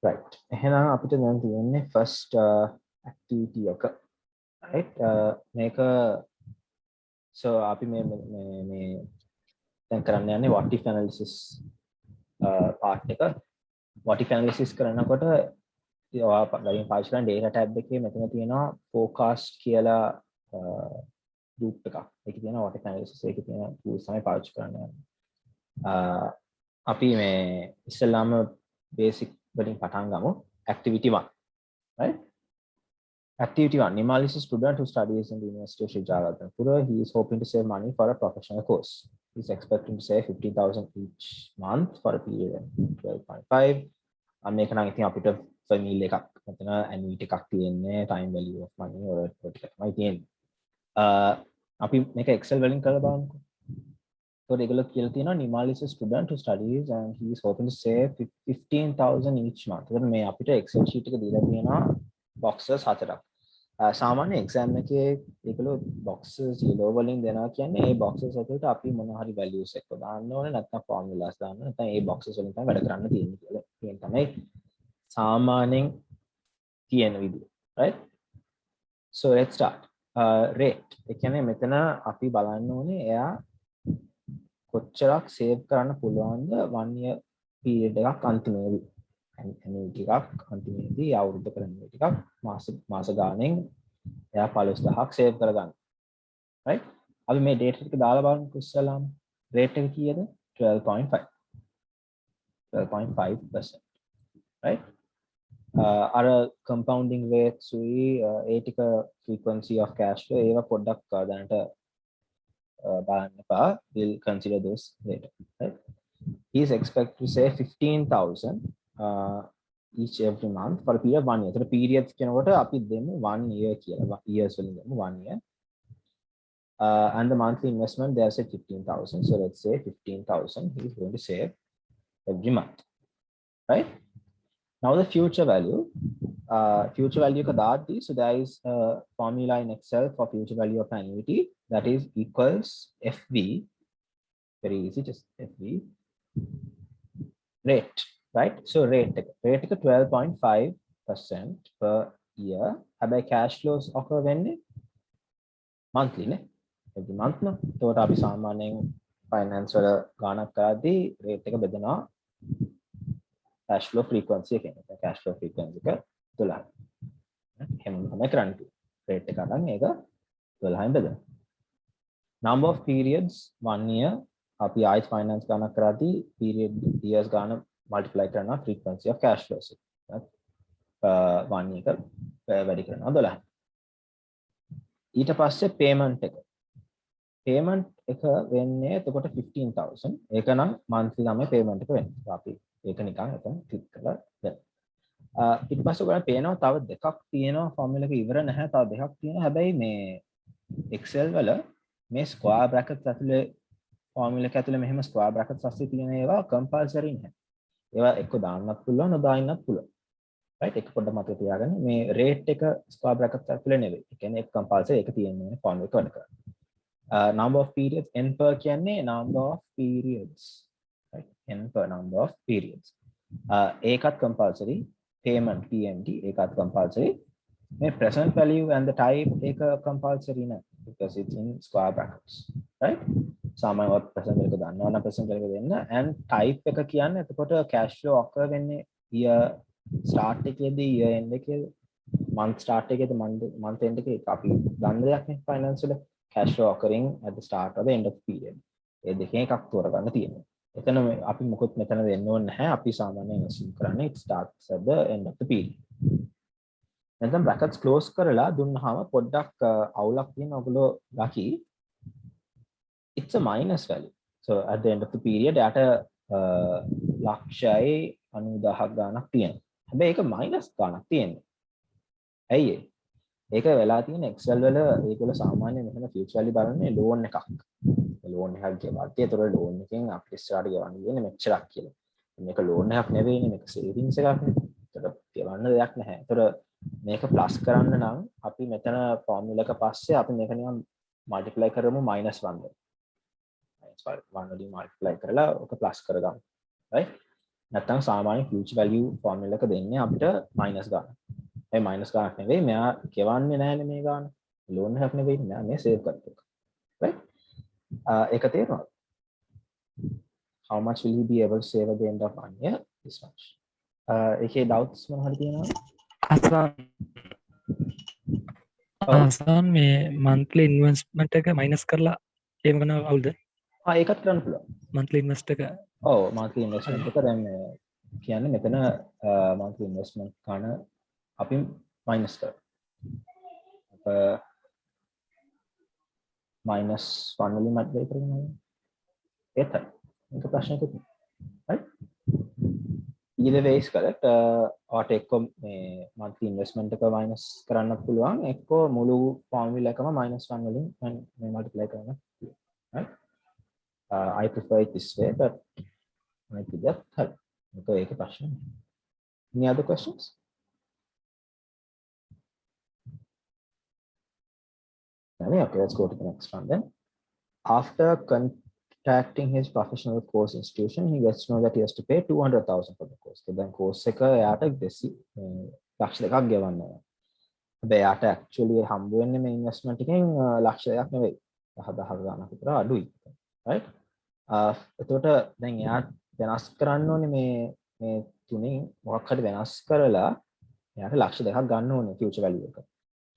right එහෙනම් අපිට දැන් තියෙන්නේ first activity එක right මේක so අපි මේ දැන් කරන්න යන්නේ what if analysis part එක what if analysis කරනකොට ඔයා ගලින් පාවිච්චි කරන data tab එකේ මෙතන තියෙනවා forecast කියලා group එකක්. ඒකේ තියෙනවා what if analysis එකේ තියෙන tools තමයි පාවිච්චි කරන්න. අපි මේ ඉස්සෙල්ලාම basic වලින් පටන් ගමු. activity 1 right. Activity 1. Nimal is a student who studies in the University of Srijagatanpura. He is hoping to save money for a professional course. He is expecting to save 50,000 each month for a period of 12.5. මේක නම් ඉතින් අපිට ෆර්මියුලා එකක් මෙතන annuity එකක් තියෙන්නේ time value of money or ටික තමයි තියෙන්නේ. අපි මේක excel වලින් කරලා බලමුකෝ. So ඒගොල්ලෝ කියලා තියෙනවා Nimal is a student who studies and he is hoping to save 15,000 each month. එතකොට මේ අපිට excel sheet එක දීලා තියෙනවා boxes හතරක්. සාමාන්‍ය exam එකේ ඒගොල්ලෝ boxes yellow වලින් දෙනවා කියන්නේ ඒ boxes වලට අපි මොන හරි values එක දාන්න ඕනේ නැත්නම් formulas දාන්න නැත්නම් ඒ boxes වලින් තමයි වැඩ කරන්න තියෙන්නේ කියලා. ඒක තමයි සාමාන්‍යයෙන් තියෙන විදිය. right so let's start rate ඒ කියන්නේ මෙතන අපි බලන්න ඕනේ එයා කොච්චරක් save කරන්න පුළුවන්ද 1 year period එකක් අන්තිමේදී annuity එකක් අන්තිමේදී අවුරුද්ද කරන්නේ ටිකක් මාස ගානෙන් එයා 15000ක් save කරගන්න. right අපි මේ data ටික දාලා බලමුකෝ ඉස්සලාම rate එක කීයද 12.5% right අර compounding rate සුයි ඒ ටික frequency of cash flow ඒවා පොඩ්ඩක් දැනට බලන්න එපා. we'll consider those later. right he is expected to save 15,000 each every month for a period of 1 year. So the periods කියනකොට අපි දෙමු 1 year කියලා. years වලින් දෙමු 1 year. And the monthly investment they have said 15,000. So let's say 15,000 he is going to save every month. Right? Now the future value ka daati, so there is a formula in Excel for future value of annuity that is equals FV, very easy, just FV rate, right? So rate 12.5% per year. Have cash flows occur when monthly ne every month no. එතකොට අපි සාමාන්‍යයෙන් finance වල ගණන් කරද්දී rate එක බෙදනවා cash flow frequency එකෙන්. cash flow frequency එක 12. එහෙනම් තමයි කරන්නේ. rate එක ගන්න මේක 12න් බෙදනවා. number of periods 1 year අපි ආයෙත් finance ගණන් කරද්දී period years ගන්න multiply කරනවා frequency of cash flows එක. 1 year වැඩි කරනවා 12. ඊට පස්සේ payment එක වෙන්නේ එතකොට 15,000. ඒක නම් monthly තමයි payment එක වෙන්නේ. අපි ඒක නිකන් එතන ක්ලික් කරලා දැන් ඊට පස්සේ ඔයාලා පේනවා තව දෙකක් තියෙනවා formula එක ඉවර නැහැ. තව දෙකක් තියෙනවා. හැබැයි මේ Excel වල මේ square brackets ඇතුලේ formula එක ඇතුලේ මෙහෙම square brackets අස්සේ තියෙන ඒවා compulsory නැහැ. ඒවා එක්ක දාන්නත් පුළුවන් නොදාන්නත් පුළුවන්. right එක පොඩ්ඩක් මතක තියාගන්න මේ rate එක square brackets ඇතුලේ නෙවෙයි. ඒ කියන්නේ ඒක compulsory ඒක තියෙන්නේ formula එක වැඩ කරන්නේ. number of periods n per කියන්නේ number of periods. right n per number of periods ඒකත් compulsory payment pmt ඒකත් compulsory මේ present value and the type ඒක compulsory නෑ because it's in square brackets right සාමාන්‍යයෙන් present value එක දානවා නම් present value එක දෙන්න and type එක කියන්නේ එතකොට cash flow occur වෙන්නේ year start එකේදී year end එකේ month start එකේදී month end එකේ අපි ගන්න දෙයක් නේ finance වල cash flow occurring at the start or the end of the period ඒ දෙකෙන් එකක් තෝරගන්න තියෙනවා. එතන අපි මොකොත් මෙතන දෙන්න ඕනේ නැහැ. අපි සාමාන්‍යයෙන් assume කරන්නේ it starts at the end of the period. නැත්නම් brackets close කරලා දුන්නාම පොඩ්ඩක් අවුලක් තියෙන ඔයගොල්ලෝ ලකි. It's a minus value. So at the end of the period යට ලක්ෂයි 90000ක් ගාණක් තියෙනවා. හැබැයි ඒක minus ගාණක් තියෙනවා. ඇයි ඒ? ඒක වෙලා තියෙන Excel වල ඒගොල්ලෝ සාමාන්‍යයෙන් මෙතන future value බලන්නේ loan එකක්. loan එකක් ගෙවද්දී ඒතර loan එකෙන් අපිට ඉස්සරහට ගෙවන්න දෙන්නේ මෙච්චරක් කියලා. මේක loan එකක් නෙවෙයිනේ මේක savings එකක් නේ. ඒතර ගෙවන්න දෙයක් නැහැ. ඒතර මේක plus කරන්න නම් අපි මෙතන formula එක පස්සේ අපි මේක නිකන් multiply කරමු -1 වලින්. -1 වලින් multiply කරලා ඔක plus කරගමු. right? නැත්නම් සාමාන්‍ය future value formula එක දෙන්නේ අපිට minus ගන්න. ඒ minus ගන්නක් නෙවෙයි මෙයා ගෙවන්නේ නැහැනේ මේ ගන්න. loan එකක් නෙවෙයි මෙයා මේ save කරපු එක. right? ඒක තේරෙනවද? How much will he be able to save at the end of 1 year? This much. ඒකේ doubts මොන හරි තියෙනවද? ආසන් මේ monthly investment එක minus කරලා එහෙම කරනවා අවුල්ද? ඒකත් කරන්න පුළුවන්. monthly invest එක ඔව් monthly investment එක දැන් කියන්නේ මෙතන monthly investment ගන්න අපි minus කරනවා. minus 1 වලින් මැට් වෙයි කරනවා. ඒත් ඒක ප්‍රශ්නයක් නෙවෙයි. right? either way is correct. ඔයාට එක්ක මේ monthly investment එක minus කරන්න පුළුවන්. එක්ක මුළු formula එකම minus 1 වලින් මේ multiply කරන්න පුළුවන්. right? I prefer it this way, but I think that help. ඒක ප්‍රශ්න. Any other questions? Okay, let's go to the next one then. After contacting his professional course institution, he gets to know that he has to pay 200,000 for the course. So then course එක යාට ලක්ෂ දෙකක් ගෙවන්න ඕන. හැබැයි යාට actually හම්බ වෙන්නේ මේ investment එකෙන් ලක්ෂ දෙකක් නෙවෙයි. 10,000 ගානක් විතර අඩුයි. right? එතකොට දැන් යා වෙනස් කරන්න ඕනේ මේ තුنين මොකක් හරි වෙනස් කරලා යාට ලක්ෂ දෙකක් ගන්න ඕනේ future value එක.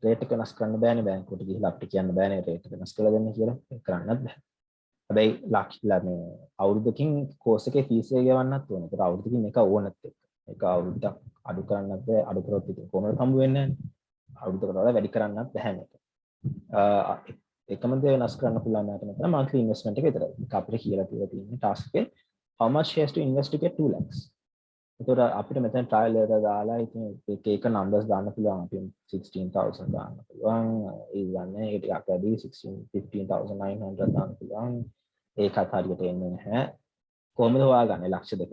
රේට් එක වෙනස් කරන්න බෑනේ බැංකුවට ගිහිල්ලා අපිට කියන්න බෑනේ රේට් එක වෙනස් කරලා දෙන්න කියලා. ඒක කරන්නත් බෑ. හැබැයි ලක්ෂලා මේ අවුරුද්දකින් කෝස් එකේ ෆීස් එක ගෙවන්නත් ඕනේ. ඒක අවුරුද්දකින් මේක ඕනත් එක්ක. ඒක අවුරුද්දක් අඩු කරන්නත් බෑ. අඩු කරොත් ඉතින් කොහොමද හම්බ වෙන්නේ නැහැ. අවුරුද්දකට වඩා වැඩි කරන්නත් බෑ මේක. එකම දේ වෙනස් කරන්න පුළුවන් නැත මෙතන monthly investment එක විතරයි. ඒක අපිට කියලා තියෙන්නේ task එකේ how much he has to invest to get 2 lakhs. එතකොට අපිට මෙතන trial එක දාලා ඉතින් එක numbers දාන්න පුළුවන්. අපි 16,000 දාන්න පුළුවන්. ඒ ගන්න ඒ ටිකක් වැඩි 15,900 දාන්න පුළුවන්. ඒකත් හරියට එන්නේ නැහැ. කොහොමද හොයාගන්නේ ලක්ෂ දෙක?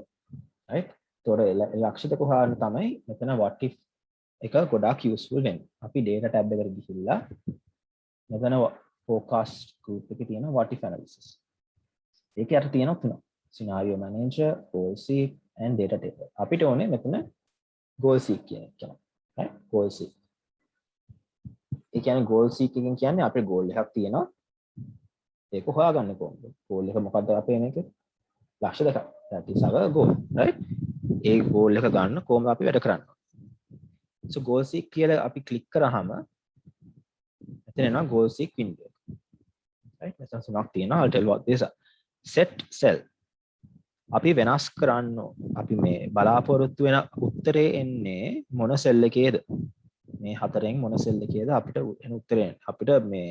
right? එතකොට ලක්ෂ දෙක හොයාගන්න තමයි මෙතන what if එක ගොඩාක් useful වෙන්නේ. අපි data tab එකට ගිහිල්ලා මෙතන forecast group එකේ තියෙන what if analysis. ඒකේ අර තියෙනවා තුනක්. scenario manager, goal seek and data table. අපිට ඕනේ මෙතන goal seek කියන එක. right? goal seek. ඒ කියන්නේ goal seek එකෙන් කියන්නේ අපේ goal එකක් තියෙනවා. ඒක හොයාගන්න කොහොමද? goal එක මොකද්ද අපේ මේකේ? ලක්ෂ දෙකක්. that is our goal. right? A goal එක ගන්න කොහොමද අපි වැඩ කරන්නේ? so goal seek කියලා අපි click කරාම මෙතන එනවා goal seek window. right? මෙතන තුනක් තියෙනවා. I'll tell you what these are. set cell. අපි වෙනස් කරන්න අපි මේ බලාපොරොත්තු වෙන උත්තරේ එන්නේ මොන සෙල් එකේද මේ හතරෙන් මොන සෙල් එකේද අපිට එන උත්තරේ අපිට මේ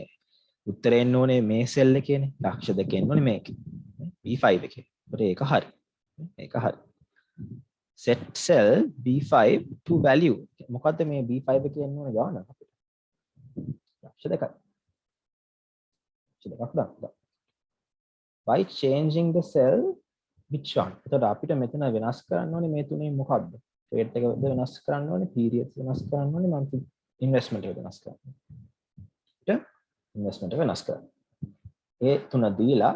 උත්තරේ එන්න ඕනේ මේ සෙල් එකේනේ ලක්ෂ දෙකෙන් එන්න ඕනේ මේකේ B5 එකේ. ඒක හරි. ඒක හරි. set cell B5 to value. මොකද්ද මේ B5 එකේ එන්න ඕනේ ගාන අපිට? ලක්ෂ දෙකයි. ලක්ෂ දෙකක් දාන්න. by changing the cell which one? එතකොට අපිට මෙතන වෙනස් කරන්න ඕනේ මේ තුනේ මොකද්ද? රේට් එක වෙනස් කරන්න ඕනේ, periods වෙනස් කරන්න ඕනේ, monthly investment එක වෙනස් කරන්න ඕනේ. investment එක වෙනස් කරන්න. ඒ තුන දීලා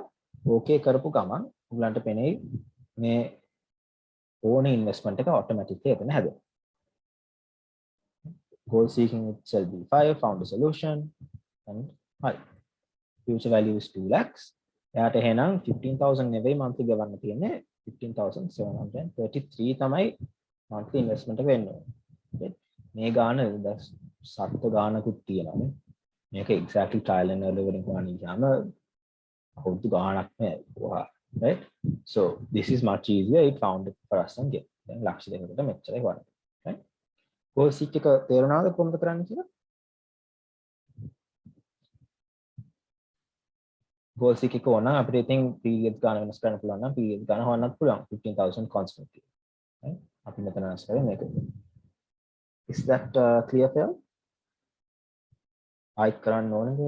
okay කරපු ගමන් උගලන්ට පෙනෙයි මේ ඕනේ investment එක automatically එතන හැදෙනවා. goal seeking with cell B5 found a solution and hi. future value is 2 lakhs. එයාට එහෙනම් 15,000 නෙවෙයි monthly ගෙවන්න තියෙන්නේ 15,733 තමයි monthly investment එක වෙන්න ඕනේ. මේ ගාන සත්ත්ව ගානකුත් තියෙනවා නේ. මේක exactly trial and error වලින් කරන්නේ කියම අවුරුදු ගානක් නෑ. right? so this is much easier. It found it for us and get. දැන් ලක්ෂ දෙකකට මෙච්චරයි වරද. right? goal seek එක තේරුණාද කොහොමද කරන්නේ කියලා? goal seek එක ඕන නම් අපිට ඉතින් periods ගන්න වෙනස් කරන්න පුළුවන් නම් periods ගන්න හොයන්නත් පුළුවන් 15,000 constantly. right? අපි මෙතන වෙනස් කරේ මේක. is that clear for you? ආයිත් කරන්න ඕනද?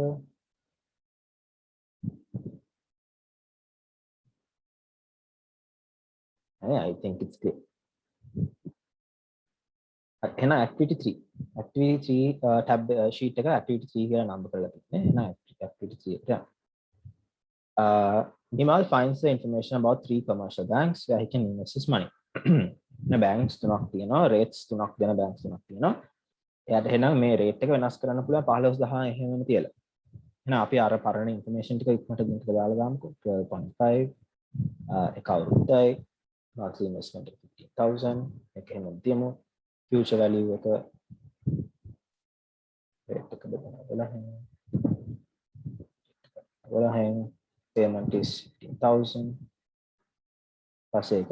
I think it's clear. එහෙනම් activity 3. activity 3 tab sheet එක activity 3 කියලා නම් කරලා තියෙන්නේ. එහෙනම් activity 3 එකට යන්න. Nimal finds the information about 3 commercial banks where he can invest his money. Banks තුනක් තියෙනවා රේට්ස් තුනක් දෙන බැංක්ස් තුනක් තියෙනවා එයාට එහෙනම් මේ රේට් එක වෙනස් කරන්න පුළුවන් 15000 එහෙම වෙන තියලා එහෙනම් අපි අර පරණ ඉන්ෆර්මේෂන් ටික ඉක්මනට ගිහින් දාලා දාමුකෝ 12.5 එක අවුරුද්දයි monthly investment 15000 එක එහෙම තියමු future value එක rate එක බලන්න payment is 15000 පස්සේ එක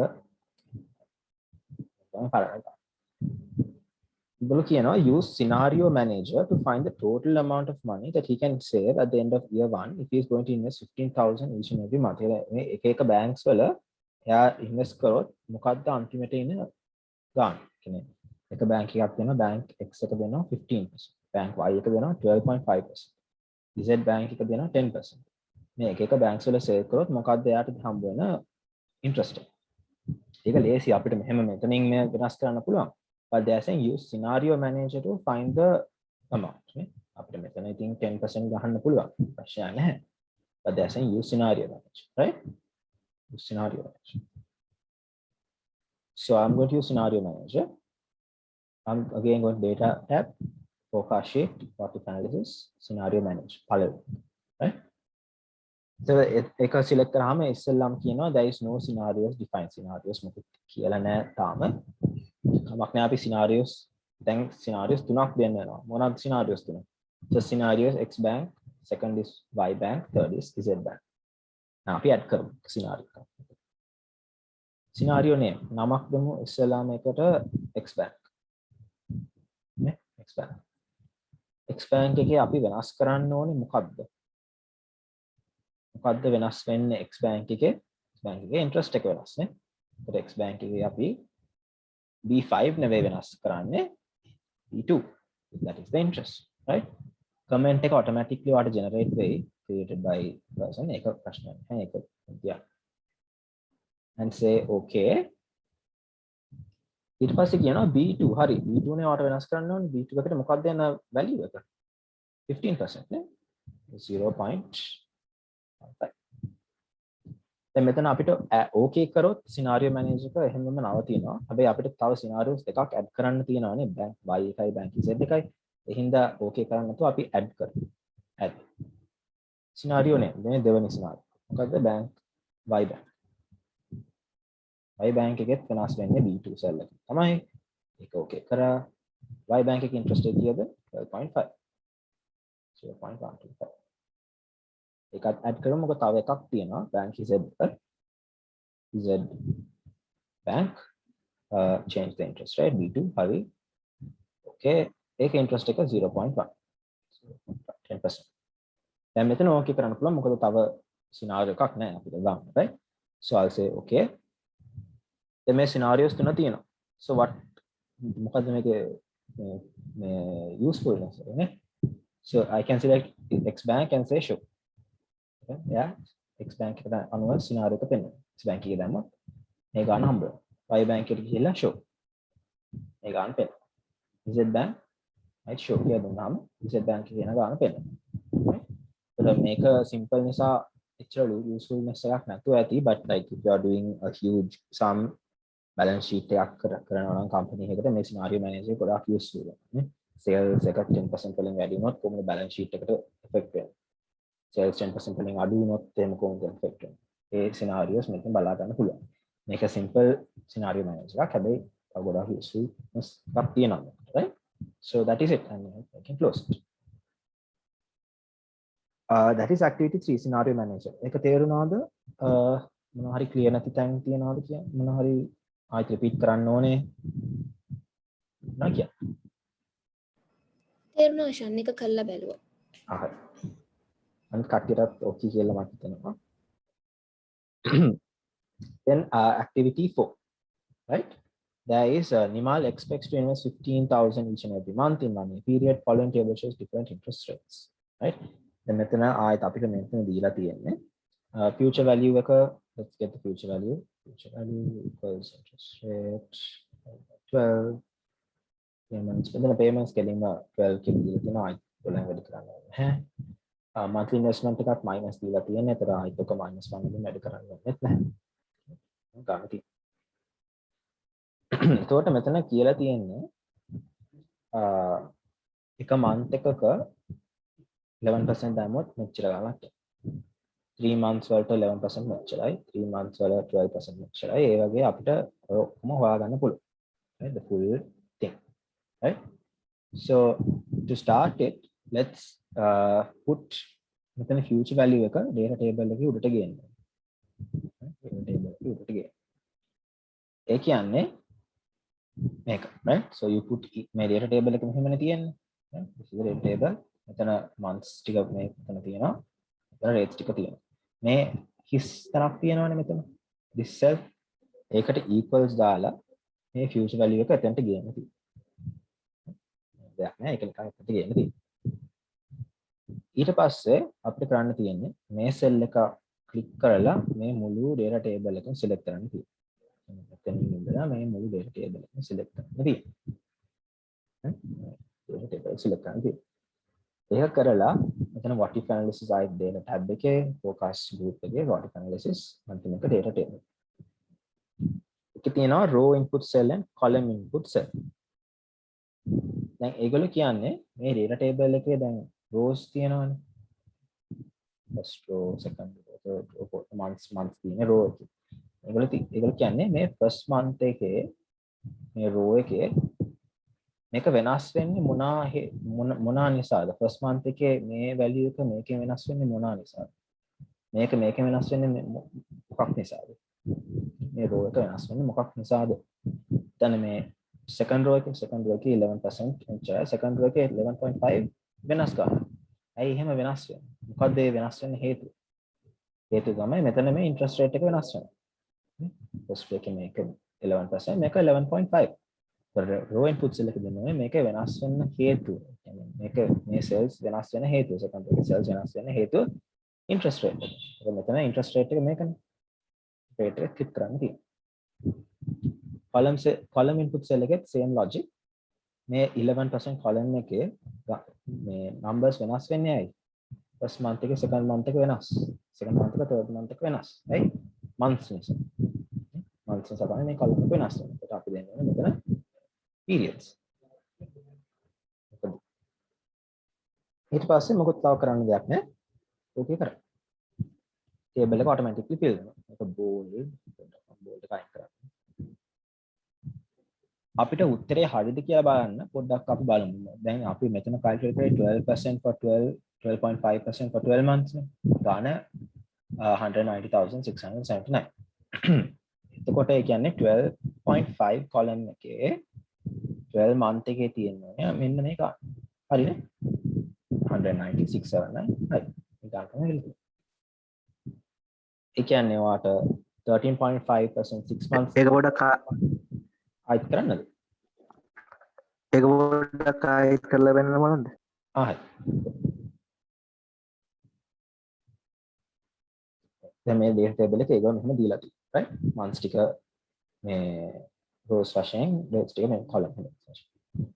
use scenario manager to find the total amount of money that he can save at the end of year 1 if he is going to invest 15,000 each and every month. එක banks වල එයා invest කරොත් මොකද්ද අන්තිමට ඉන්න ගාණ. කියන්නේ එක bank එකක් දෙනවා bank X එක දෙනවා 15%. bank Y එක දෙනවා 12.5%. Z bank එක දෙනවා 10%. මේ එක banks වල save කරොත් මොකද්ද එයාට හම්බ වෙන interest එක. ඒක ලේසි අපිට මෙහෙම මෙතනින් මේ වෙනස් කරන්න පුළුවන්. But they are saying use scenario manager to find the amount. After මෙතන ඉතින් 10% ගහන්න පුළුවන්. ප්‍රශ්නයක් නැහැ. But they are saying use scenario manager, right? Use scenario manager. So I'm going to use scenario manager. I'm again going to data tab, forecast sheet, profit analysis, scenario manager. Right? So එක select කරාම ඉස්සෙල්ලාම කියනවා there is no scenarios defined. Scenarios මොකක්ද කියලා නැහැ තාම. කමක් නැහැ අපි scenarios දැන් scenarios තුනක් දෙන්න වෙනවා. මොනවාද scenarios තුන? First scenarios X bank, second is Y bank, third is Z bank. අපි add කරමු scenario එක. Scenario name නමක් දෙමු ඉස්සෙල්ලාම එකට X bank. නේ X bank. X bank එකේ අපි වෙනස් කරන්න ඕනේ මොකද්ද? මොකද්ද වෙනස් වෙන්නේ X bank එකේ? X bank එකේ interest එක වෙනස් නේ. ඒකට X bank එකේ අපි B5 නෙවෙයි වෙනස් කරන්නේ B2. That is the interest, right? Comment එක automatically වාට generate වෙයි created by person එක ප්‍රශ්නයක් නැහැ ඒක yeah. And say okay. ඊට පස්සේ කියනවා B2 හරි B2 නේ වාට වෙනස් කරන්න ඕනේ B2 එකට මොකක්ද යන value එක 15% නේ 0.15. දැන් මෙතන අපිට okay කරොත් scenario manager එක එහෙමම නවතිනවා. හැබැයි අපිට තව scenarios දෙකක් add කරන්න තියෙනවානේ bank Y එකයි bank Z එකයි. ඒ හින්දා okay කරන්න නැතුව අපි add කරමු. add scenario name මේ දෙවෙනි scenario. මොකද්ද bank Y bank. Y bank එකෙත් වෙනස් වෙන්නේ B2 cell එක. තමයි ඒක okay කරා Y bank එකේ interest rate කීයද 12.5. 0.125. ඒකත් add කරමු මොකද තව එකක් තියෙනවා bank Z bank change the interest rate B2 හරි okay ඒක interest එක 0.1 10%. දැන් මෙතන okay කරන්න පුළුවන් මොකද තව scenario එකක් නැහැ අපිට ගන්න right so I'll say okay දැන් මේ scenarios තුන තියෙනවා so what මොකද මේකේ මේ usefulness නේ so I can select X bank and say show yeah X bank එකට අනුව scenario එක පෙන්නනවා X bank එකේ දැම්මොත් මේ ගන්න හම්බ වෙනවා Y bank එකට ගිහිල්ලා show මේ ගන්න පෙන්නනවා Z bank right show කියලා දුන්නාම Z bank එකේ යන ගන්න පෙන්නනවා right මේක simple නිසා actually usefulness එකක් නැතුව ඇති but like if you are doing a huge sum balance sheet එකක් කරනවා නම් company එකකට මේ scenario manager ගොඩාක් useful නේ sales එක 10% වලින් වැඩි වුණොත් කොහොමද balance sheet එකට effect වෙන්නේ sales 10% වලින් අඩු වුණොත් එහෙම කොහොමද effect වෙන්නේ ඒ scenarios මෙතන බලා ගන්න පුළුවන් මේක simple scenario manager එකක් හැබැයි තව ගොඩාක් useful එකක් තියෙනවා right so that is it and I can close it that is activity 3 scenario manager එක තේරුණාද මොනවා හරි clear නැති තැන් තියනවාද කියන්නේ මොනවා හරි ආයෙත් repeat කරන්න ඕනේ නෑ කියන්නේ තේරුණා ෂන් එක කළා බැලුවා හරි අනිත් කට්ටියටත් ඕකේ කියලා මට හිතෙනවා then activity 4 right there is Nimal expects to invest 15,000 each and every month in 1 year period following table shows different interest rates right then මෙතන ආයෙත් අපිට මෙතන දීලා තියෙන්නේ future value එක let's get the future value equals interest rate 12 payments මෙතන payments කෙලින්ම 12 කියලා දීලා තියෙනවා ආයෙත් 12 වැඩි කරන්න ඕනේ monthly investment එකත් minus දීලා තියෙනවා ඒතර ආයෙත් ඔක minus 1 වලින් වැඩි කරන්න ඕනෙත් නැහැ ගන්න තියෙනවා එතකොට මෙතන කියලා තියෙන්නේ එක month එකක 11% දැම්මොත් මෙච්චර ගාණක් 3 months වලට 11% මෙච්චරයි 3 months වල 12% මෙච්චරයි ඒ වගේ අපිට ඔක්කොම හොයාගන්න පුළුවන් right the full thing right so to start it let's put මෙතන future value එක data table එකේ උඩට ගේන්න data table එකේ උඩට ගේන්න ඒ කියන්නේ මේක right so you put මේ data table එක මෙහෙමනේ තියෙන්නේ right this is the data table මෙතන months ටික මේ මෙතන තියෙනවා මෙතන rates ටික තියෙනවා මේ his තරක් තියෙනවනේ මෙතන this cell ඒකට equals දාලා මේ future value එක එතනට ගේන්න තියෙනවා දෙයක් නෑ ඒක නිකන් එතනට ගේන්න තියෙනවා ඊට පස්සේ අපිට කරන්න තියෙන්නේ මේ cell එක click කරලා මේ මුළු data table එකම select කරන්න තියෙනවා මෙතනින් ඉඳලා මේ මුළු data table එකම select කරන්න තියෙනවා data table select කරන්න තියෙනවා ඒක කරලා මෙතන what if analysis ආයෙත් data tab එකේ forecast group එකේ what if analysis අන්තිම එක data table එකේ තියෙනවා row input cell and column input cell දැන් ඒගොල්ලෝ කියන්නේ මේ data table එකේ දැන් rows තියෙනවානේ first row second row third row fourth months තියෙන row එකේ ඒගොල්ලෝ කියන්නේ මේ first month එකේ මේ row එකේ මේක වෙනස් වෙන්නේ මොනා නිසාද first month එකේ මේ value එක මේකෙන් වෙනස් වෙන්නේ මොනා නිසාද මේක මේකෙන් වෙනස් වෙන්නේ මොකක් නිසාද මේ row එක වෙනස් වෙන්නේ මොකක් නිසාද දැන් මේ second row එකේ 11% එච්චරයි second row එකේ 11.5 වෙනස් ගන්න ඇයි එහෙම වෙනස් වෙන්නේ මොකද්ද ඒ වෙනස් වෙන්න හේතුව තමයි මෙතන මේ interest rate එක වෙනස් වෙනවා first row එකේ මේක 11% මේක 11.5 row input cell එක දෙන්නේ මේක වෙනස් වෙන්න හේතුව. يعني මේක මේ cells වෙනස් වෙන හේතුව. second row cells වෙනස් වෙන හේතුව interest rate එක. ඒක මෙතන interest rate එක මේකනේ. rate එක click කරන්න තියෙනවා. column input cell එකේ same logic. මේ 11% column එකේ මේ numbers වෙනස් වෙන්නේ ඇයි? first month එකේ second month එක වෙනස්. second month එක third month එක වෙනස්. right? months නිසා. months නිසා තමයි මේ column එක වෙනස් වෙන්නේ. ඒකට අපි දෙන්නේ මෙතන periods ඊට පස්සේ මොකද තව කරන්න දෙයක් නෑ ඕකේ කරා ටේබල් එක ඔටෝමැටික්ලි fill වෙනවා ඒක බෝල්ඩ් එක අයින් කරන්න අපිට උත්තරේ හරියද කියලා බලන්න පොඩ්ඩක් අපි බලමු දැන් අපි මෙතන calculate කරේ 12% for 12.5% for 12 months නේ ගාන 190,679 එතකොට ඒ කියන්නේ 12.5 column එකේ 12 month එකේ තියෙනවා මෙන්න මේක හරිනේ 19679 හරි මේක තමයි ඒ කියන්නේ වාට 13.5% 6 months ඒක පොඩක් ආයිත් කරන්නද ඒක පොඩක් ආයිත් කරලා වෙන්න මොනවද හරි දැන් මේ data table එක ඒගොල්ලෝ මෙහෙම දීලා තියෙනවා right months ටික මේ rows වශයෙන් dates ටික මේ column එක වශයෙන්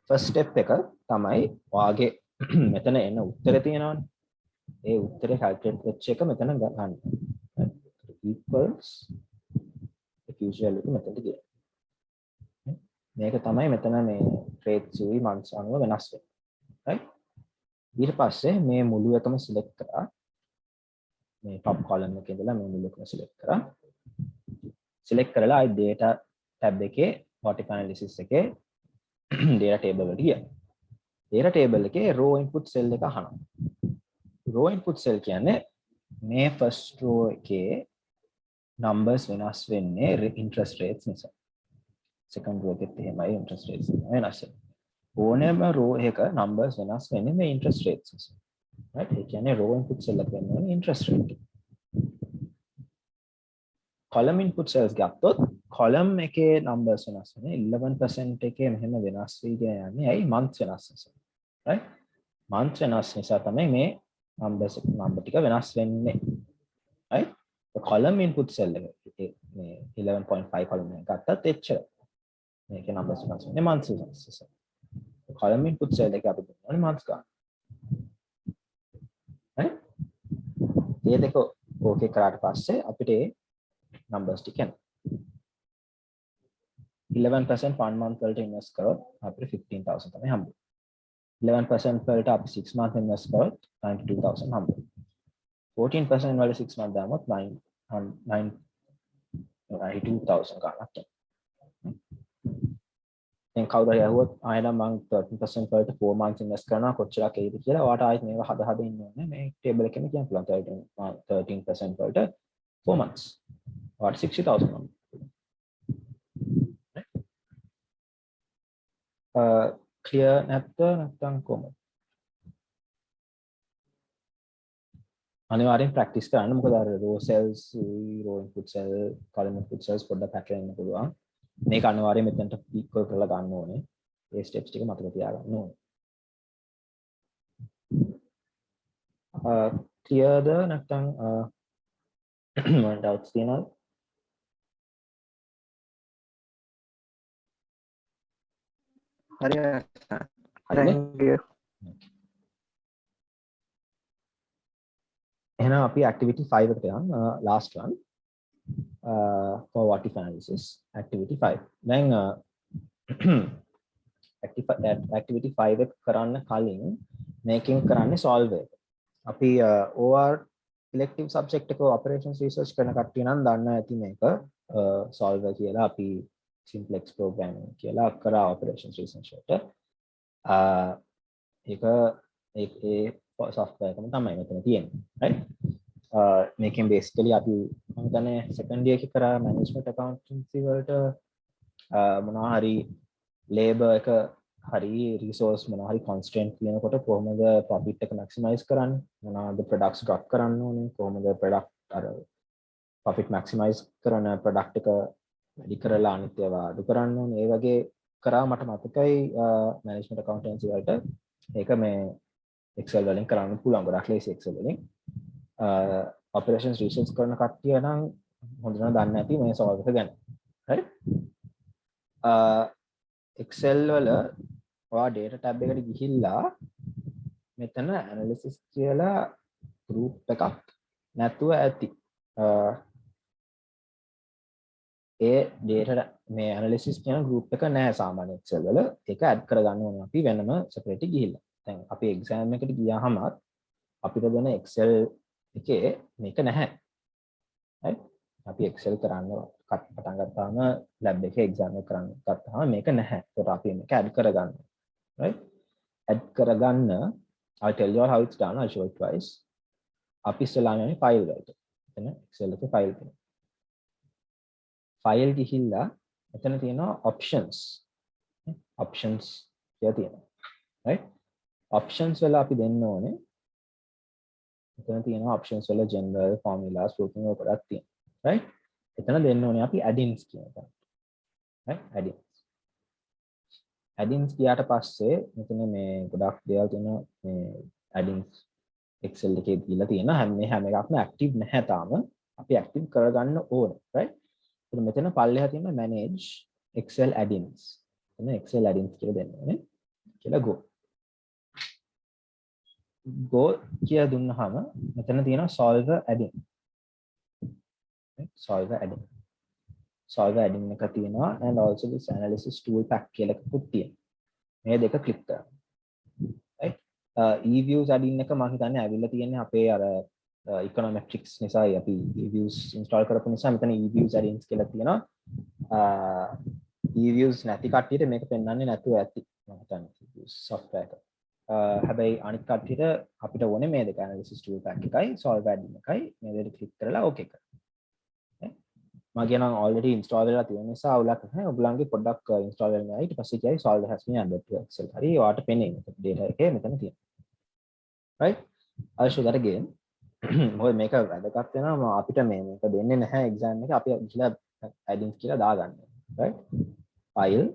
first step එක තමයි ඔයාගේ මෙතන එන උත්තරේ තියෙනවනේ ඒ උත්තරේ calculate වෙච්ච එක මෙතන ගන්න equals the future value එක මෙතනට ගියා මේක තමයි මෙතන මේ rates උයි months අනුව වෙනස් වෙන්නේ right ඊට පස්සේ මේ මුළු එකම select කරා මේ top column එකේ ඉඳලා මේ මුළු එකම select කරා select කරලා ආයි data tab එකේ what if analysis එකේ data table වලට ගියා. data table එකේ row input cell එක අහනවා. row input cell කියන්නේ මේ first row එකේ numbers වෙනස් වෙන්නේ interest rates නිසා. second row එකෙත් එහෙමයි interest rates වෙනස් වෙනවා. ඕනෑම row එකක numbers වෙනස් වෙන්නේ මේ interest rates නිසා. right? ඒ කියන්නේ row input cell එක වෙන්නේ interest rate. column input cells ගත්තොත් column එකේ numbers වෙනස් වෙන්නේ 11% එකේ මෙහෙම වෙනස් වීගෙන යන්නේ ඇයි months වෙනස් නිසා right months වෙනස් නිසා තමයි මේ number ටික වෙනස් වෙන්නේ right the column input cell එකේ මේ 11.5 column එක ගත්තත් එච්චරයි මේකේ numbers වෙනස් වෙන්නේ months වෙනස් නිසා column input cell එක අපි දෙන්නේ months ගන්න right මේ දෙක ඕකේ කරාට පස්සේ අපිට numbers ටික යනවා 11% 1 month වලට invest කරොත් අපිට 15000 තමයි හම්බ වෙන්නේ 11% වලට අපි 6 month invest කරොත් 92000 හම්බ වෙනවා 14% වල 6 month දාමොත් 92000 ගාණක් දැන් කවුරු හරි අහුවොත් ආයෙත් මම 13% වලට 4 months invest කරනවා කොච්චරක් එයිද කියලා ඔයාට ආයෙත් මේක හද ඉන්න ඕනේ මේ ටේබල් එකෙන් කියන්න පුළුවන් 13% වලට 4 months ඔයාට 60000 clear නැත්නම් කොහොමද අනිවාර්යෙන් ප්‍රැක්ටිස් කරන්න මොකද අර row cells row input cell column input cells පොඩ්ඩක් පැටලෙන්න පුළුවන් මේක අනිවාර්යෙන් මෙතනට equal කරලා ගන්න ඕනේ ඒ ස්ටෙප්ස් ටික මතක තියාගන්න ඕනේ clearද නැත්නම් මොන doubts තියෙනවද හරි thank you එහෙනම් අපි activity 5 එකට යන්න last one for what if analysis activity 5 දැන් activity 5 එක කරන්න කලින් මේකෙන් කරන්නේ solve එක අපි OR elective subject එක operations research කරන කට්ටිය නම් දන්න ඇති මේක solver කියලා අපි simplex programming කියලා කරා operations research එකට ඒක ඒ software එකම තමයි මෙතන තියෙන්නේ right මේකෙන් basically අපි මම හිතන්නේ second year එකේ කරා management accountancy වලට මොනවා හරි labor එක හරි resource මොනවා හරි constraint කියනකොට කොහොමද profit එක maximize කරන්නේ මොනවාද products drop කරන්න ඕනේ කොහොමද product අර profit maximize කරන product එක වැඩි කරලා අනිත් ඒවා අඩු කරන්න ඕනේ ඒ වගේ කරා මට මතකයි management accountancy වලට ඒක මේ Excel වලින් කරන්න පුළුවන් ගොඩක් ලේසි Excel වලින් operations research කරන කට්ටිය නම් හොඳට දන්නේ නැති මේ solve එක ගැන right Excel වල ඔයා data tab එකට ගිහිල්ලා මෙතන analysis කියලා group එකක් නැතුව ඇති ඒ data මේ analysis කියන group එක නැහැ සාමාන්‍ය Excel වල ඒක add කරගන්න ඕනේ අපි වෙනම separate ගිහිල්ලා දැන් අපි exam එකට ගියාම අපිට දෙන Excel එකේ මේක නැහැ right අපි Excel කරන්න පටන් ගත්තාම lab එකේ exam එක කරන්න ගත්තාම මේක නැහැ ඒකට අපි මේක add කරගන්න right add කරගන්න I'll tell you how it's done I'll show it twice අපි ඉස්සෙල්ලාම යන්නේ file වලට එතන Excel එකේ file තියෙනවා file ගිහිල්ලා එතන තියෙනවා options කියලා තියෙනවා right options වල අපි දෙන්න ඕනේ එතන තියෙනවා options වල general formulas floating වල ගොඩක් තියෙනවා right එතන දෙන්න ඕනේ අපි add-ins කියන එක right add-ins ගියාට පස්සේ මෙතන මේ ගොඩක් දේවල් තියෙනවා මේ add-ins Excel එකේ දීලා තියෙනවා හැම එකක්ම active නැහැ තාම අපි active කරගන්න ඕනේ right එතන මෙතන පල්ලෙහා තියෙන manage Excel add-ins එතන Excel add-ins කියලා දෙන්න ඕනේ කියලා go කියලා දුන්නාම මෙතන තියෙනවා solver add-in solver add-in එක තියෙනවා and also this analysis tool pack කියලා එකකුත් තියෙනවා මේ දෙක ක්ලික් කරන්න right e-views add-in එක මම හිතන්නේ ඇවිල්ලා තියෙන්නේ අපේ අර econometrics නිසායි අපි e-views install කරපු නිසා මෙතන e-views add-ins කියලා තියෙනවා e-views නැති කට්ටියට මේක පෙන්වන්නේ නැතුව ඇති මම හිතන්නේ software එක හැබැයි අනිත් කට්ටියට අපිට ඕනේ මේ දෙක analysis tool pack එකයි solver add-in එකයි මේ දෙක ක්ලික් කරලා okay කරන්න මගේ නම් already install වෙලා තියෙන නිසා අවුලක් නැහැ ඔයගොල්ලන්ගේ පොඩ්ඩක් install වෙලා නැහැ ඊට පස්සේ කියයි solver has been added to Excel හරි ඔයාට පෙනේ data එකේ මෙතන තියෙනවා right I'll show that again මොකද මේක වැදගත් වෙනවා අපිට මේක දෙන්නේ නැහැ exam එකේ අපි ගිහලා add-ins කියලා දාගන්න right file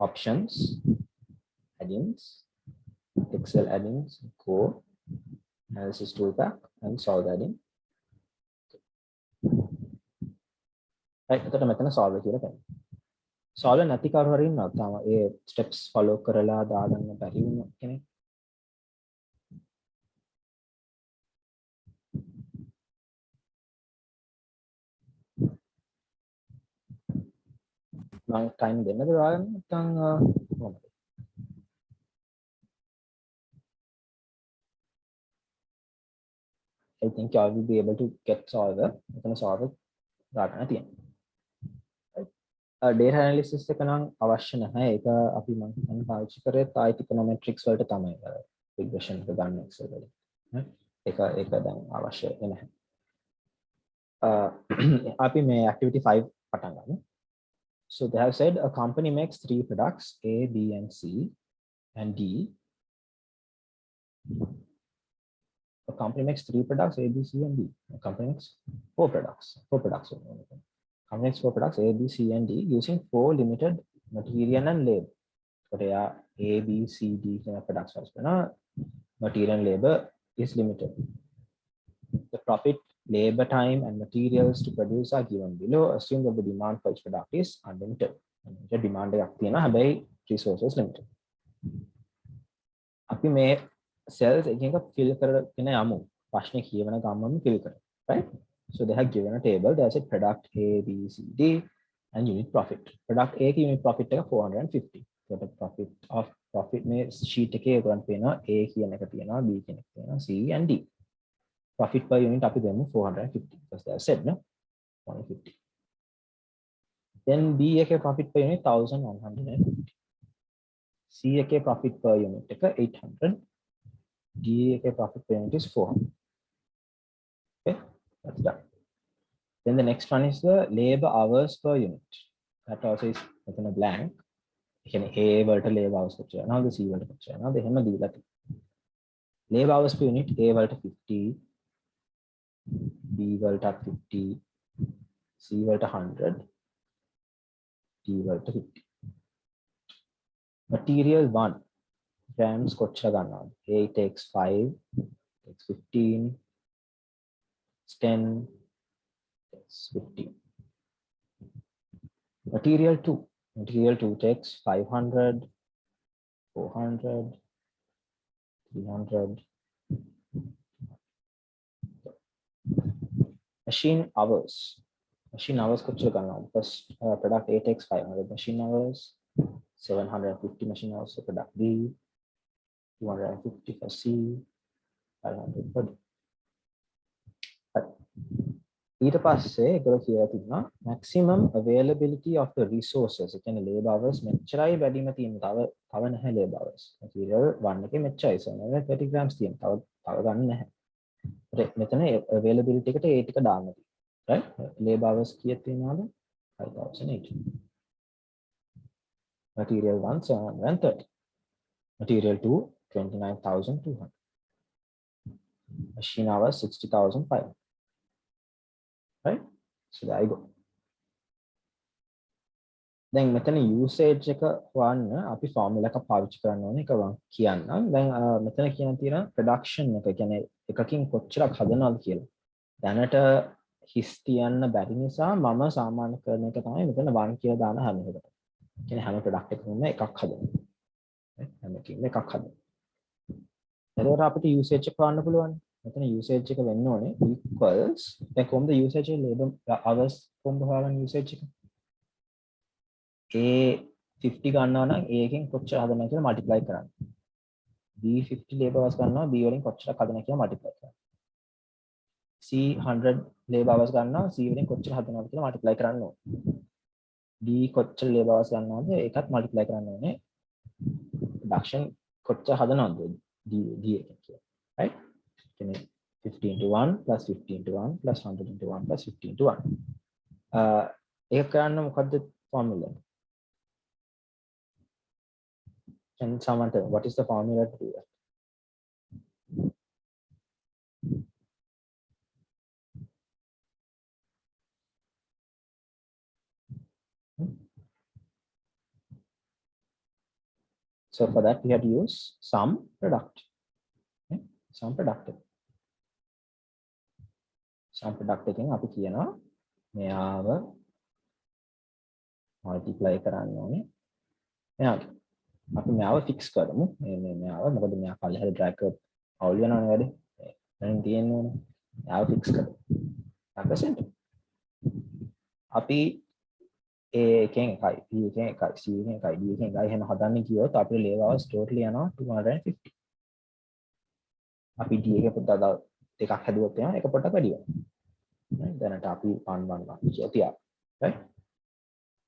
options add-ins Excel add-ins go analysis tool pack and solve add-in right එතකොට මෙතන solve කියලා තියෙනවා solve නැති කවුරු හරි ඉන්නවද තාම ඒ steps follow කරලා දාගන්න බැරි වුණ කෙනෙක් මම time දෙන්නද ඔයාලට නැත්නම් කොහොමද? I think you will be able to get solver. මෙතන solver දාගන්න තියෙනවා. Data analysis එක නම් අවශ්‍ය නැහැ. ඒක අපි මම හිතන්නේ පාවිච්චි කරේ trigonometrics වලට තමයි regression එක ගන්න Excel වලින්. ඒක දැන් අවශ්‍ය නැහැ. අපි මේ activity 5 පටන් ගමු. So they have said a company makes 3 products A, B and C and D. A company makes 3 products A, B, C and D. A company makes 4 products. 4 products. Company makes 4 products A, B, C and D using 4 limited material and labor. So they are A, B, C, D products. Material and labor is limited. The profit, labor time and materials to produce are given below. Assume that the demand for each product is unlimited. The demand එකක් තියෙනවා හැබැයි resources limited. අපි මේ cells එකක fill කරගෙන යමු. ප්‍රශ්නේ කියවන ගමන්ම fill කරමු. Right? So they have given a table. There's a product A, B, C, D and unit profit. Product A की unit profit එක 450. So the profit මේ sheet එකේ ඔයගොල්ලන් පේනවා A කියන එක තියෙනවා, B කියන එක තියෙනවා, C and D. Profit per unit අපි දෙමු 450 because they have said no 150. Then B එකේ profit per unit 1150. C එකේ profit per unit එක 800. D එකේ profit per unit is 400. Okay, that's done. Then the next one is the labor hours per unit. That also is within a blank. Can A වලට labor hours කොච්චර යනවාද, C වලට කොච්චර යනවාද එහෙම දීලා තියෙනවා. Labor hours per unit A වලට 50, B වලට 50, C වලට 100, D වලට 50. Material 1 grams කොච්චර ගන්නවද? A takes 5, takes 15, 10, takes 15. Material 2 takes 500, 400, 300. Machine hours කොච්චර ගන්නවද? First product A takes 500 machine hours, 750 machine hours for product B, 250 for C, 500 for D. ඊට පස්සේ ඒකල කියලා තිබුණා maximum availability of the resources. ඒ කියන්නේ labor hours මෙච්චරයි වැඩිම තියෙන. තව නැහැ labor hours. Material 1 එකේ මෙච්චරයි. So 30 grams තියෙන. තව ගන්න නැහැ. මෙතන availability එකට ඒ ටික දාන්න තියෙනවා. Right? Labor hours කීයක් තියෙනවද? 5080. Material 1 730. Material 2 29200. Machine hours 60500. Right? So there you go. Then මෙතන usage එක හොයන්න අපි formula එකක් පාවිච්චි කරන්න ඕනේ. ඒක මම කියන්නම්. දැන් මෙතන කියන තියෙන production එක කියන්නේ එකකින් කොච්චරක් හදනවද කියලා. දැනට හිස් තියන්න බැරි නිසා මම සාමාන්‍ය කරන එක තමයි මෙතන 1 කියලා දාන හැම එකකට. කියන්නේ හැම product එකකම එකක් හදනවා. හැම එකකින්ම එකක් හදනවා. එතකොට අපිට usage එක හොයන්න පුළුවන්. මෙතන usage එක වෙන්න ඕනේ equals දැන් කොහොමද usage එක labor hours කොහොමද හොයාගන්නේ usage එක? A 50 ගන්නවා නම් A එකෙන් කොච්චර හදනවා කියලා multiply කරන්න. B 50 labor hours ගන්නවා B වලින් කොච්චරක් හදනවා කියලා multiply කරන්න. C 100 labor hours ගන්නවා C වලින් කොච්චර හදනවද කියලා multiply කරන්න ඕනේ. D කොච්චර labor hours ගන්නවද ඒකත් multiply කරන්න ඕනේ. production කොච්චර හදනවද D එකෙන් කියලා. right? 50 into 1 plus 50 into 1 plus 100 into 1 plus 50 into 1. ඒක කරන්න මොකද්ද formula? Can someone tell what is the formula to do that? So for that we have to use sum product. Okay? Sum product. Sum product එකෙන් අපි කියනවා මෙයාව multiply කරන්න ඕනේ. මෙයාට අපි මෙයාව fix කරමු. මෙයාව මොකද මෙයා පල්ලෙහාට drag කරලා අවුල් වෙනවනේ වැඩි. දැන් තියෙන්නේ ඕනේ. මෙයාව fix කරමු. 100%. අපි A එකෙන් එකයි B එකෙන් එකයි C එකෙන් එකයි D එකෙන් එකයි එහෙම හදන්න කිව්වොත් අපේ labor hours total යනවා 250 අපි D එකේ පොඩ්ඩක් දෙකක් හැදුවොත් එහෙනම් එක පොඩ්ඩක් වැඩි වෙනවා දැනට අපි 111 කියලා තියා right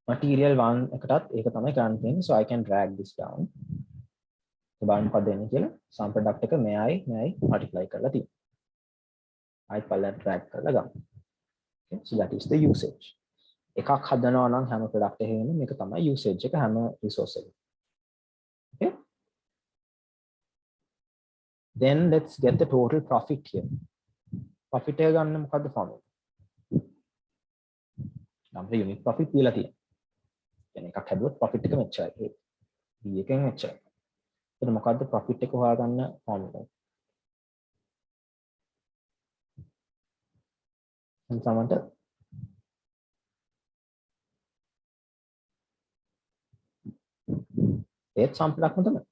material 1 එකටත් ඒක තමයි කරන්න තියෙන්නේ so I can drag this down බලන්න මොකද වෙන්නේ කියලා sum product එක මෙයයි multiply කරලා තියෙනවා ආයෙත් පල්ලෙහාට drag කරලා ගමු okay so that is the usage එකක් හදනවා නම් හැම product එකේම මේක තමයි usage එක හැම resource එකකම okay then let's get the total profit here profit එක ගන්න මොකද්ද formula නම් unit profit දීලා තියෙනවා يعني එකක් හැදුවොත් profit එක මෙච්චරයි B එකෙන් මෙච්චරයි එතන මොකද්ද profit එක හොයාගන්න formula සමන්ට ඒත් සම්පූර්ණක්ම තමයි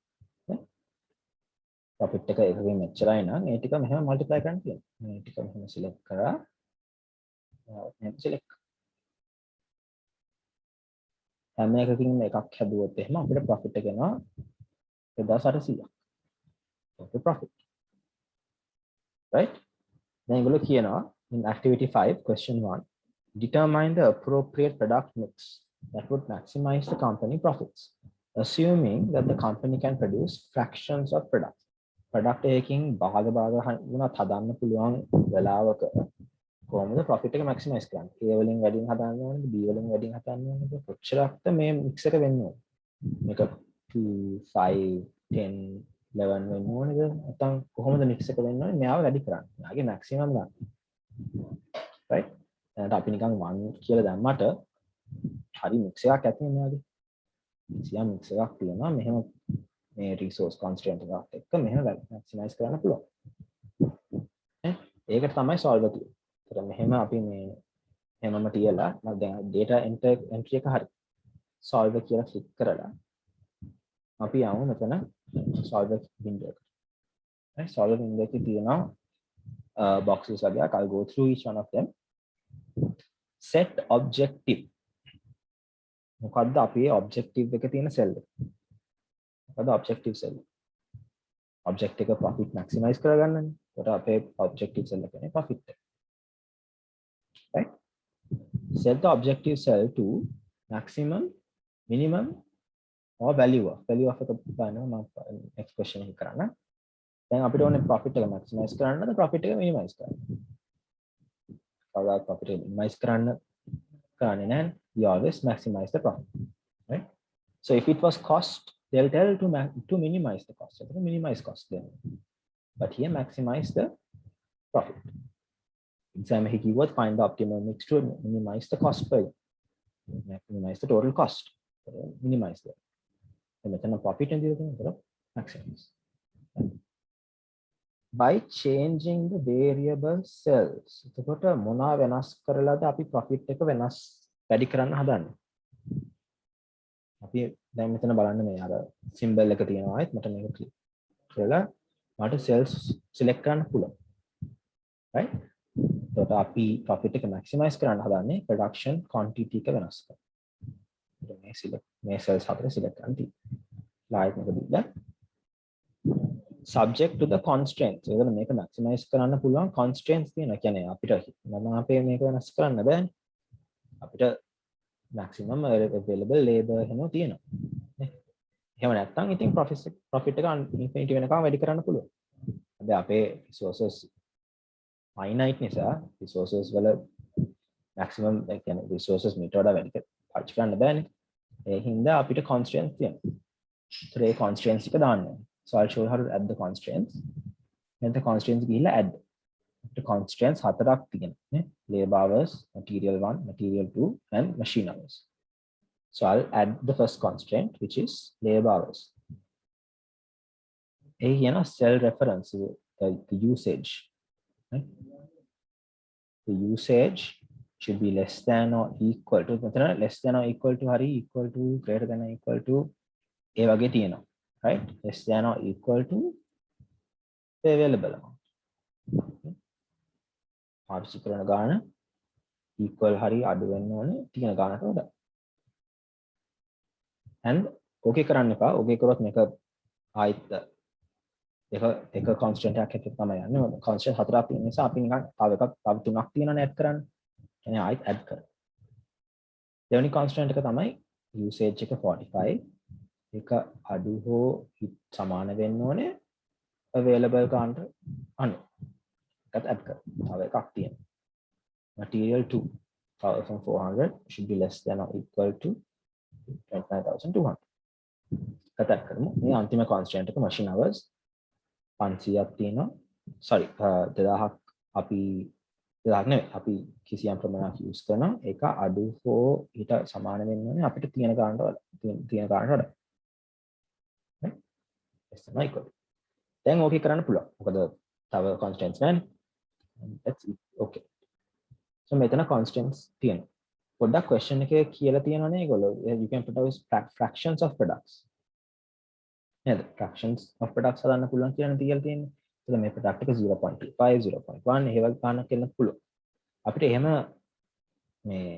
profit එක එකකින් මෙච්චරයි නම් ඒ ටික මෙහෙම multiply කරන්න තියෙනවා මේ ටික මෙහෙම select කරා මෙහෙම select හැම එකකින් එකක් හැදුවොත් එහෙම අපිට profit එක එනවා 1800ක් total profit right දැන් ඒගොල්ලෝ කියනවා in activity 5 question 1 determine the appropriate product mix that would maximize the company profits assuming that the company can produce fractions of products product එකකින් භාග වුණත් හදන්න පුළුවන් වෙලාවක කොහොමද profit එක maximize කරන්නේ A වලින් වැඩියෙන් හදන්න ඕනද B වලින් වැඩියෙන් හදන්න ඕනද කොච්චරක්ද මේ mix එක වෙන්න ඕනද මේක 2 5 10 11 වෙන්න ඕනද නැත්නම් කොහොමද mix එක වෙන්න ඕනේ මෙයාව වැඩි කරන්න යාගේ maximum ගන්න right දැන් අපි නිකන් 1 කියලා දැම්මට හරි mix එකක් ඇති මෙයාගේ සියම් mix එකක් තියෙනවා මෙහෙම මේ resource constraint එකත් එක්ක මෙහෙම maximize කරන්න පුළුවන් ඒකට තමයි solver තියෙන්නේ ඒතර මෙහෙම අපි මේ හැමම තියලා මම දැන් data entry එක හරි solver කියලා click කරලා අපි යමු මෙතන solver window එකට right solver window එකේ තියෙනවා boxes වගේක් I'll go through each one of them set objective මොකද්ද අපේ objective එක තියෙන cell එක මොකද objective cell object එක profit maximize කරගන්නනේ ඒකට අපේ objective cell එක කියන්නේ profit එක right set the objective cell to maximum minimum or value of එක බලනවා මම next question එක කරන්න දැන් අපිට ඕනේ profit එක maximize කරන්නද profit එක minimize කරන්න කවදා profit එක minimize කරන්නේ නැහැ you always maximize the profit right so if it was cost they'll tell to minimize the cost so minimize cost then but here maximize the profit exam he keyword find the optimal mix to minimize the cost per minimize the total cost minimize that and then profit and the maximize by changing the variable cells එතකොට මොනවා වෙනස් කරලාද අපි profit එක වෙනස් වැඩි කරන්න හදන්නේ අපි දැන් මෙතන බලන්න මේ අර symbol එක තියෙනවා ඒත් මට මේක click කරලා මට cells select කරන්න පුළුවන් right එතකොට අපි profit එක maximize කරන්න හදන්නේ production quantity එක වෙනස් කරලා මේ select මේ cells හතර select කරන්න තියෙනවා like මේක දීලා subject to the constraints ඒකද මේක maximize කරන්න පුළුවන් constraints තියෙනවා කියන්නේ අපිට මම අපේ මේක වෙනස් කරන්න බෑනේ අපිට maximum available labor එහෙම තියෙනවා එහෙම නැත්නම් ඉතින් profit එක infinity වෙනකම් වැඩි කරන්න පුළුවන් හැබැයි අපේ resources finite නිසා resources වල maximum කියන්නේ resources meter වඩා වැඩි පාවිච්චි කරන්න බෑනේ ඒ හින්දා අපිට constraints තියෙනවා ඒතර ඒ constraints ටික දාන්න ඕනේ so I'll show you how to add the constraints and the constraints ගිහිල්ලා add the constraints හතරක් තියෙනවා නේ labor hours material 1 material 2 and machine hours so I'll add the first constraint which is labor hours a cell reference the usage right? The usage should be less than or equal to less than or equal to hari equal to greater than or equal to ඒ වගේ තියෙනවා right less than or equal to the available amount පාවිච්චි කරන ගාන equal hari අඩු වෙන්න ඕනේ තියෙන ගානට වඩා and okay කරන්න එපා. okay කරොත් මේක ආයිත් එක constant එකක් එක්ක තමයි යන්නේ. constant හතරක් තියෙන නිසා අපි නිකන් තව එකක් තව තුනක් තියෙනවනේ add කරන්න. එනේ ආයිත් add කරනවා. දෙවෙනි constant එක තමයි usage එක 45. ඒක අඩු හෝ සමාන වෙන්න ඕනේ available ගන්නට අනුව. ඒකත් add කරනවා. තව එකක් තියෙනවා. material 2,400 should be less than or equal to 29,200. කතා කරමු. මේ අන්තිම constant එක machine hours 500ක් තියෙනවා. sorry 2000ක් අපි 2000ක් නෙවෙයි අපි කිසියම් ප්‍රමාණයක් use කරනවා. ඒක අඩු හෝ ඊට සමාන වෙන්න ඕනේ අපිට තියෙන ගානට වඩා. right? yes තමයි equal. දැන් ඕකේ කරන්න පුළුවන්. මොකද තව constants නැන්නේ. that's it. okay. so මෙතන constants තියෙනවා. පොඩ්ඩක් question එකේ කියලා තියෙනවනේ ඒගොල්ලෝ you can produce fractions of products. නේද? fractions of products හදන්න පුළුවන් කියලා තියලා තියෙන්නේ. එතකොට මේ product එක 0.25 0.1 ඒ වගේ ගන්නක් කියන්න පුළුවන්. අපිට එහෙම මේ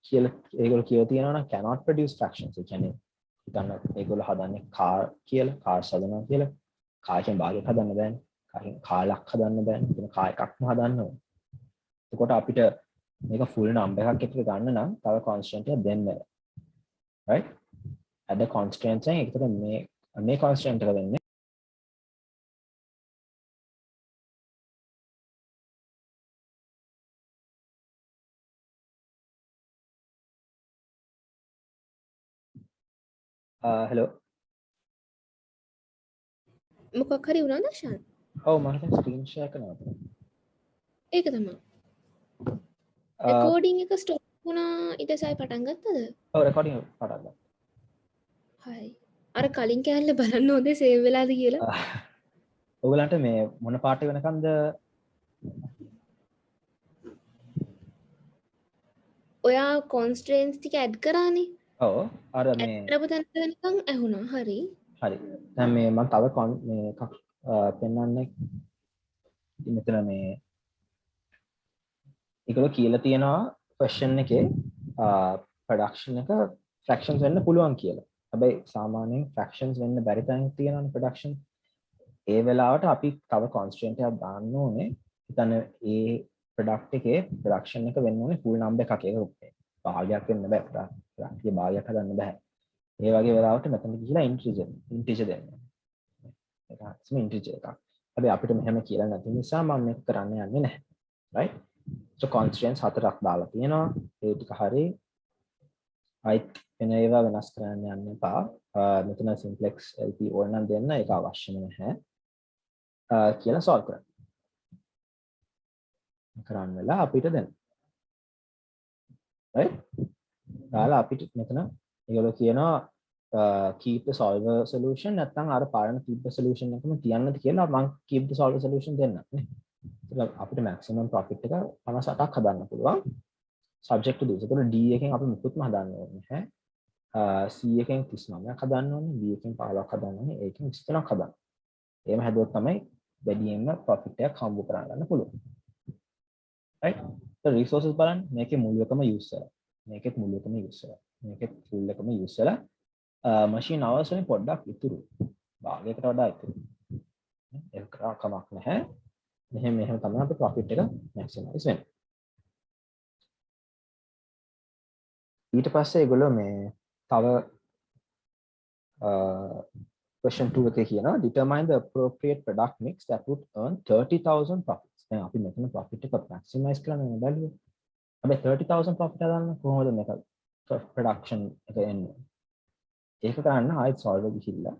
කියලා ඒගොල්ලෝ කියලා තියෙනවා නම් cannot produce fractions. ඒ කියන්නේ හිතන්න ඒගොල්ලෝ හදන්නේ car කියලා cars හදනවා කියලා. car එකෙන් භාගයක් හදන්න බෑනේ. කාලක් හදන්න බෑනේ. එතන කා එකක්ම හදන්න ඕනේ. එතකොට අපිට මේක full number එකක් එක්ක ගන්න නම් තව constant එකක් දෙන්න බෑ. right? add a constant එකෙන් ඒකට මේ constant එක වෙන්නේ hello මොකක් හරි වුණාද ෂාන්? ඔව් මම හිතන්නේ screen share කරනවා. ඒක තමයි. රෙකෝඩින් එක ස්ටොප් වුණා ඊට පස්සේ පටන් ගත්තද? ඔව් recording පටන් ගත්තා. හරි. අර කලින් කෑල්ල බලන්න ඕනේ සේව් වෙලාද කියලා. ඔයගලන්ට මේ මොන පාට වෙනකන්ද ඔයා constraints ටික ඇඩ් කරානේ. ඔව් අර මේ කරපු තැන වෙනකන් ඇහුණා. හරි. හරි. දැන් මේ මම තව මේ එකක් පෙන්වන්නේ. මෙතන මේ ඒකල කියලා තියෙනවා question එකේ production එක fractions වෙන්න පුළුවන් කියලා. හැබැයි සාමාන්‍යයෙන් fractions වෙන්න බැරි තැන් තියෙනවනේ production. ඒ වෙලාවට අපි තව constraint එකක් දාන්න ඕනේ. හිතන්න ඒ product එකේ production එක වෙන්න ඕනේ full number එකක්. ඒක භාගයක් වෙන්න බෑ. product එකේ භාගයක් හදන්න බෑ. ඒ වගේ වෙලාවට මෙතන ගිහිලා integer දෙන්න. ඒක තමයි integer එකක්. හැබැයි අපිට මෙහෙම කියලා නැති නිසා මම මේක කරන්න යන්නේ නැහැ. right? so constraints හතරක් දාලා තියෙනවා. ඒ ටික හරි. right වෙන ඒවා වෙනස් කරන්න යන්න එපා. මෙතන simplex LP ඕන නම් දෙන්න ඒක අවශ්‍යම නැහැ. කියලා solve කරන්න. කරන්න වෙලා අපිට දෙන්න. right? දාලා අපිට මෙතන ඒගොල්ලෝ කියනවා keep the solver solution නැත්නම් අර පාරණ keep the solution එකම තියන්නද කියලා මම keep the solver solution දෙන්නම් නේ. ඒක අපිට maximum profit එක 58ක් හදන්න පුළුවන්. subject to this. ඒතකොට D එකෙන් අපි මුකුත්ම හදන්න ඕනේ නැහැ. C එකෙන් 39ක් හදන්න ඕනේ, B එකෙන් 15ක් හදන්න ඕනේ, A එකෙන් 23ක් හදන්න. එහෙම හැදුවොත් තමයි වැඩියෙන්ම profit එකක් හම්බ කරගන්න පුළුවන්. right? so resources බලන්න මේකේ මුල් එකම use කරලා. මේකෙත් මුල් එකම use කරලා. මේකෙත් full එකම use කරලා machine hours වලින් පොඩ්ඩක් ඉතුරු. භාගයකට වඩා ඉතුරු. ඒක කමක් නැහැ. මෙහෙම තමයි අපි profit එක maximize වෙන්නේ. ඊට පස්සේ ඒගොල්ලෝ මේ තව question 2 එකේ කියනවා determine the appropriate product mix that would earn 30,000 profits. දැන් අපි මෙතන profit එක maximize කරන්න බැලුවේ. හැබැයි 30,000 profit හදන්න කොහොමද මේක production එක එන්නේ? ඒක කරන්න ආයෙත් solver ගිහිල්ලා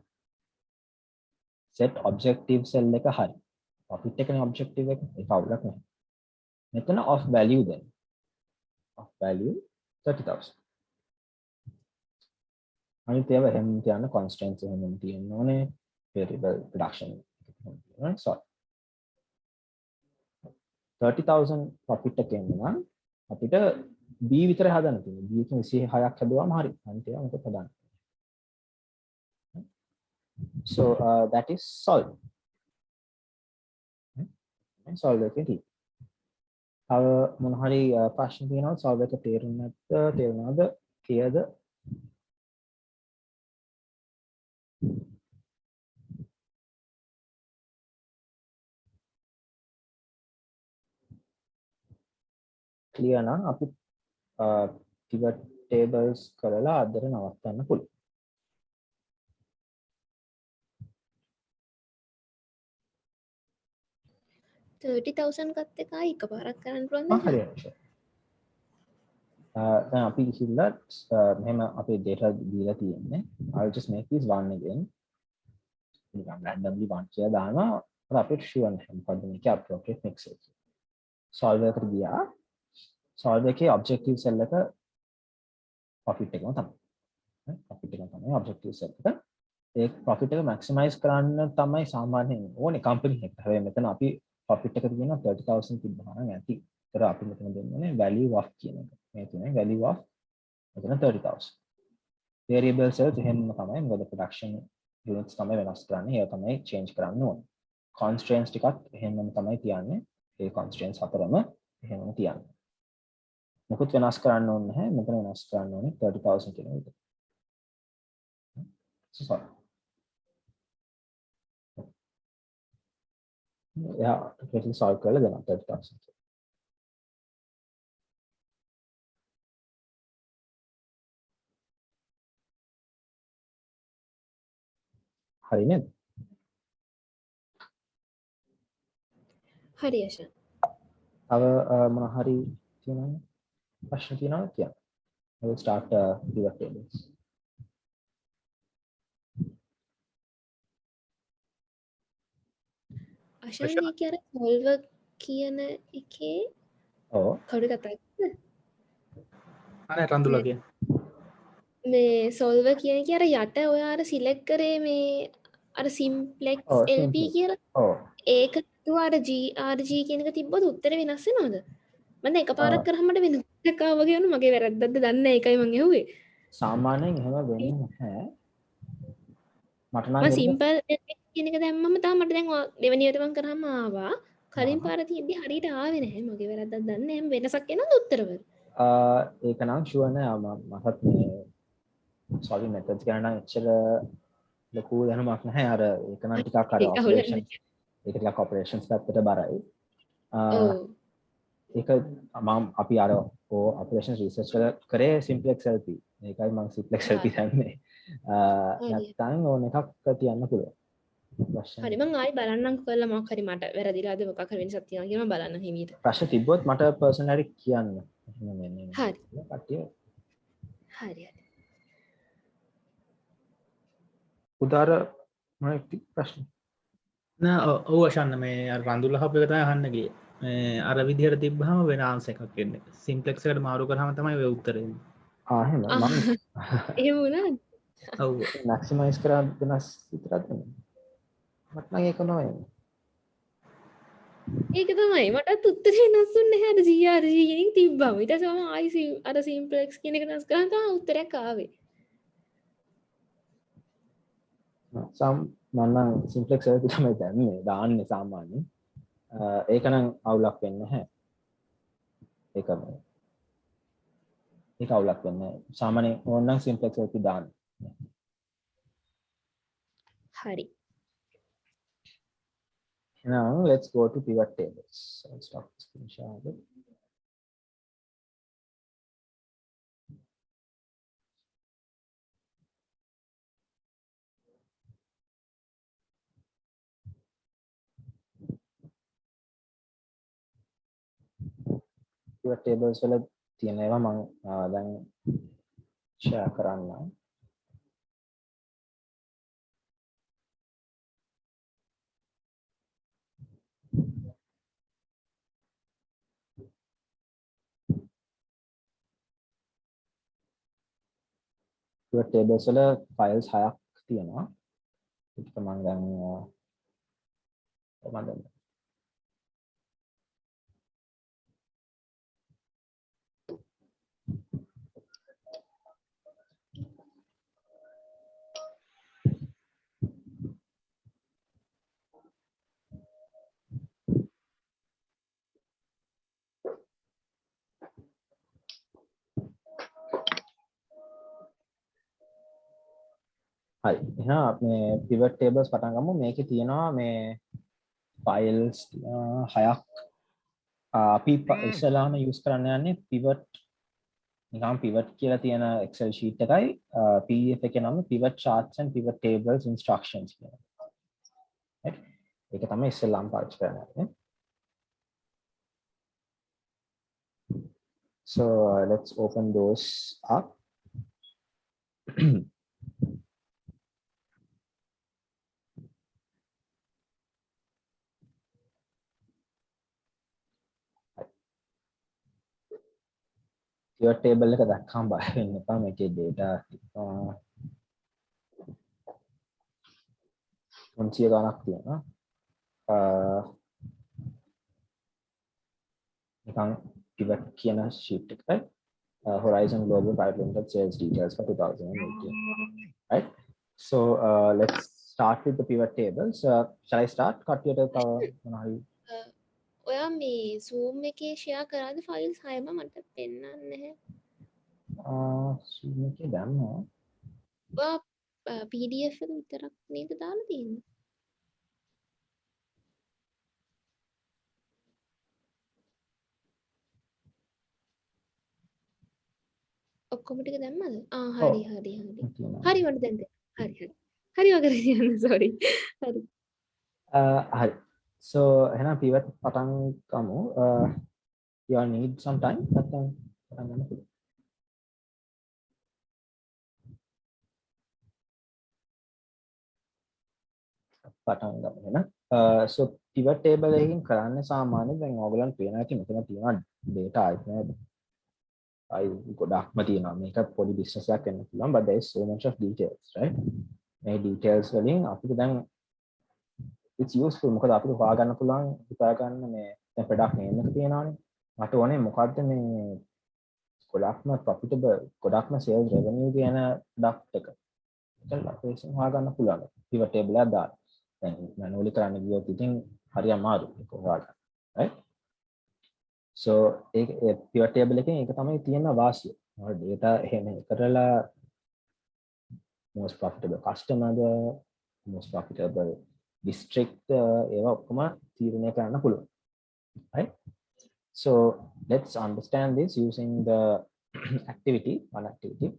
set objective cell එක හරි. profit එකනේ objective එක. ඒක අවුලක් නැහැ. මෙතන of value දෙන්න. of value 30,000. අනිත් ඒවා එහෙම තියන්න constraints එහෙම තියෙන්න ඕනේ. variable production right? so 30,000 profit එක එන්න නම් අපිට B විතර හදන්න තියෙනවා. B එකෙන් 26ක් හදුවාම හරි. අනිත් ඒවා මොකද හදන්න. so that is solved. solve එකේ තව මොන හරි ප්‍රශ්න තියෙනවද? solve එක තේරුන්නේ නැත්ද? තේරුණාද? clearද? clear නම් අපි pivot tables කරලා අදට නවත්තන්න පුළුවන්. 30,000 ගත්ත එක ආයි එකපාරක් කරන්න පුළුවන්ද? හරි හරි. දැන් අපි ඉතින්ලා මෙහෙම අපේ data දීලා තියෙන්නේ. I'll just make this one again. නිකන් randomly one කියලා දානවා. අර අපිට sure නැහැ මොකද්ද මේකේ appropriate mix එක. solver එකට ගියා. solver එකේ objective cell එක profit එකම තමයි. profit එක තමයි objective cell එක. ඒ profit එක maximize කරන්න තමයි සාමාන්‍යයෙන් ඕනේ company එකට. හැබැයි මෙතන අපි profit එක තියෙනවා 30,000 තිබ්බම නම් ඇති. ඒතර අපි මෙතන දෙන්නේ value of කියන එක. මේ තියෙන value of මෙතන 30,000. variable cells එහෙම තමයි. මොකද production units තමයි වෙනස් කරන්නේ. ඒක තමයි change කරන්න ඕනේ. constraints ටිකක් එහෙමම තමයි තියන්නේ. ඒ constraints හතරම එහෙමම තියන්නේ. මොකද වෙනස් කරන්න ඕනේ නැහැ. මෙතන වෙනස් කරන්න ඕනේ 30,000 කියන විදිහට. sorry. Yeah, getting solve කරලා දෙනවා 30,000. හරි නේද? හරි යෂන්. තව මොන හරි තියෙනවද? ප්‍රශ්න තියෙනවද කියන්න. I will start pivot tables. අෂන් මේක අර solver කියන එකේ ඔව්. කවුරු කතා කරන්නේ? අනේ රඳුලා කිය. මේ solver කියන එකේ අර යට ඔයා අර select කරේ මේ අර simplex ඔව්, lp simplex. කියලා. ඔව්. ඒක තුව අර grg කියන එක තිබ්බොත් උත්තරේ වෙනස් වෙනවද? මම එකපාරක් කරාම මට වෙන එකක් ආවා වගේ වුණා. මගේ වැරද්දක්ද දන්නේ නැහැ. ඒකයි මම ඇහුවේ. සාමාන්‍යයෙන් එහෙම වෙන්නේ නැහැ. මට නම් මම හිතෙන්නේ simple lp කියන එක දැම්මම තාම මට දැන් දෙවෙනියට මම කරාම ආවා. කලින් පාර තියෙද්දි හරියට ආවේ නැහැ. මගේ වැරද්දක් දන්නේ නැහැ. වෙනසක් එනවද උත්තරවල? ඒක නම් ෂුවර් නෑ මමත් මේ solving methods ගැන නම් එච්චර ලොකු දැනුමක් නැහැ. අර ඒක නම් ටිකක් අර ඒක අහුලන්නේ operations ඒක ටිකක් operations පැත්තට බරයි. ඔව්. ඒක අපි අර operations research කරේ simplex lp. ඒකයි මම simplex lp දැම්මේ. නැත්නම් ඕන එකක් තියන්න පුළුවන්. හරි මං ආයි බලන්නම් කරලා මොකක් හරි මට වැරදිලාද මොකක් හරි වෙනසක් තියෙනවා කියලා මම බලන්න හිමීට. ප්‍රශ්න තිබ්බොත් මට personally කියන්න. එහෙම වෙන්නේ හරි. කට්ටිය හරි හරි. උදාර මොනවද ප්‍රශ්න? නෑ ඔව් අශන්න මේ අර රඳුලා හප් එක තමයි අහන්න ගියේ. මේ අර විදිහට තිබ්බහම වෙන ආන්සර් එකක් එන්නේ. සිම්ප්ලෙක්ස් එකට මාරු කරාම තමයි ඔය උත්තරේ එන්නේ. එහෙම මම එහෙම වුණාද? ඔව්. maximize කරා වෙනස් විතරක් නෙමෙයි. මට නම් ඒක නෝ එන්නේ. ඒක තමයි මටත් උත්තරේ වෙනස් වුනේ නැහැ අර grg කියන එක තිබ්බම. ඊට පස්සේ මම ආයි අර simplex කියන එක වෙනස් කරාම තමයි උත්තරයක් ආවේ. මම නම් simplex lp තමයි දැම්මේ දාන්නේ සාමාන්‍යයෙන්. ඒක නම් අවුලක් වෙන්නේ නැහැ. ඒක අවුලක් වෙන්නේ නැහැ. සාමාන්‍යයෙන් ඕනනම් simplex lp දාන්න. හරි. Now let's go to pivot tables. So I'll stop the screen share. pivot tables වල තියෙන ඒවා මම දැන් share කරන්නම්. pivot tables වල files 6ක් තියෙනවා. ඒක මම දැන් කොහමද හරි එහෙනම් මේ pivot tables පටන් ගමු මේකේ තියෙනවා මේ files 6ක් අපි ඉස්සලාම use කරන්න යන්නේ pivot නිකම් pivot කියලා තියෙන excel sheet එකයි pdf එකේ නම pivot charts and pivot tables instructions කියලා. right ඒක තමයි ඉස්සලාම පාවිච්චි කරන්නේ. So let's open those up. Pivot table එක දැක්කම බය වෙන්න එපා මේකේ data 300 ගණක් තියෙනවා. නිකන් pivot කියන sheet එකයි Horizon Global Private Limited sales details for 2018. Right? So let's start with the pivot tables. Shall I start? කට්ටියට තව මොනවද? ඔයා මේ Zoom එකේ share කරාද files 6ම මට පෙන්නන්නේ නැහැ. Zoom එකේ දැම්මා. ඔයා PDF එක විතරක් නේද දාලා තියෙන්නේ? ඔක්කොම ටික දැම්මද? හරි හරි හරි. හරි මට දැන් හරි. හරි වගේ කියන්න sorry. හරි. හරි. So එහෙනම් pivot පටන් ගමු. You all need some time නැත්නම් පටන් ගන්න පුළුවන්. පටන් ගමු එහෙනම්. So pivot table එකකින් කරන්නේ සාමාන්‍යයෙන් දැන් ඕගොල්ලන්ට පේනවා ඇති මෙතන තියෙනවා data item අය ගොඩක්ම තියෙනවා. මේක පොඩි business එකක් වෙන්න පුළුවන් but there is so much of details right. මේ details වලින් අපිට දැන් it's useful මොකද අපිට හොයාගන්න පුළුවන් හිතා ගන්න මේ දැන් product name එක තියෙනවානේ. මට ඕනේ මොකද්ද මේ ගොඩක්ම profitable ගොඩක්ම sales revenue කියන product එක. ඒක අපිට හොයාගන්න පුළුවන්. pivot table එකක් දාලා. දැන් manually කරන්න ගියොත් ඉතින් හරි අමාරුයි ඒක හොයාගන්න. right? So ඒක pivot table එකෙන් ඒක තමයි තියෙන වාසිය. මොකද data එහෙම කරලා most profitable customer most profitable district ඒවා ඔක්කොම තීරණය කරන්න පුළුවන්. right? So let's understand this using the one activity.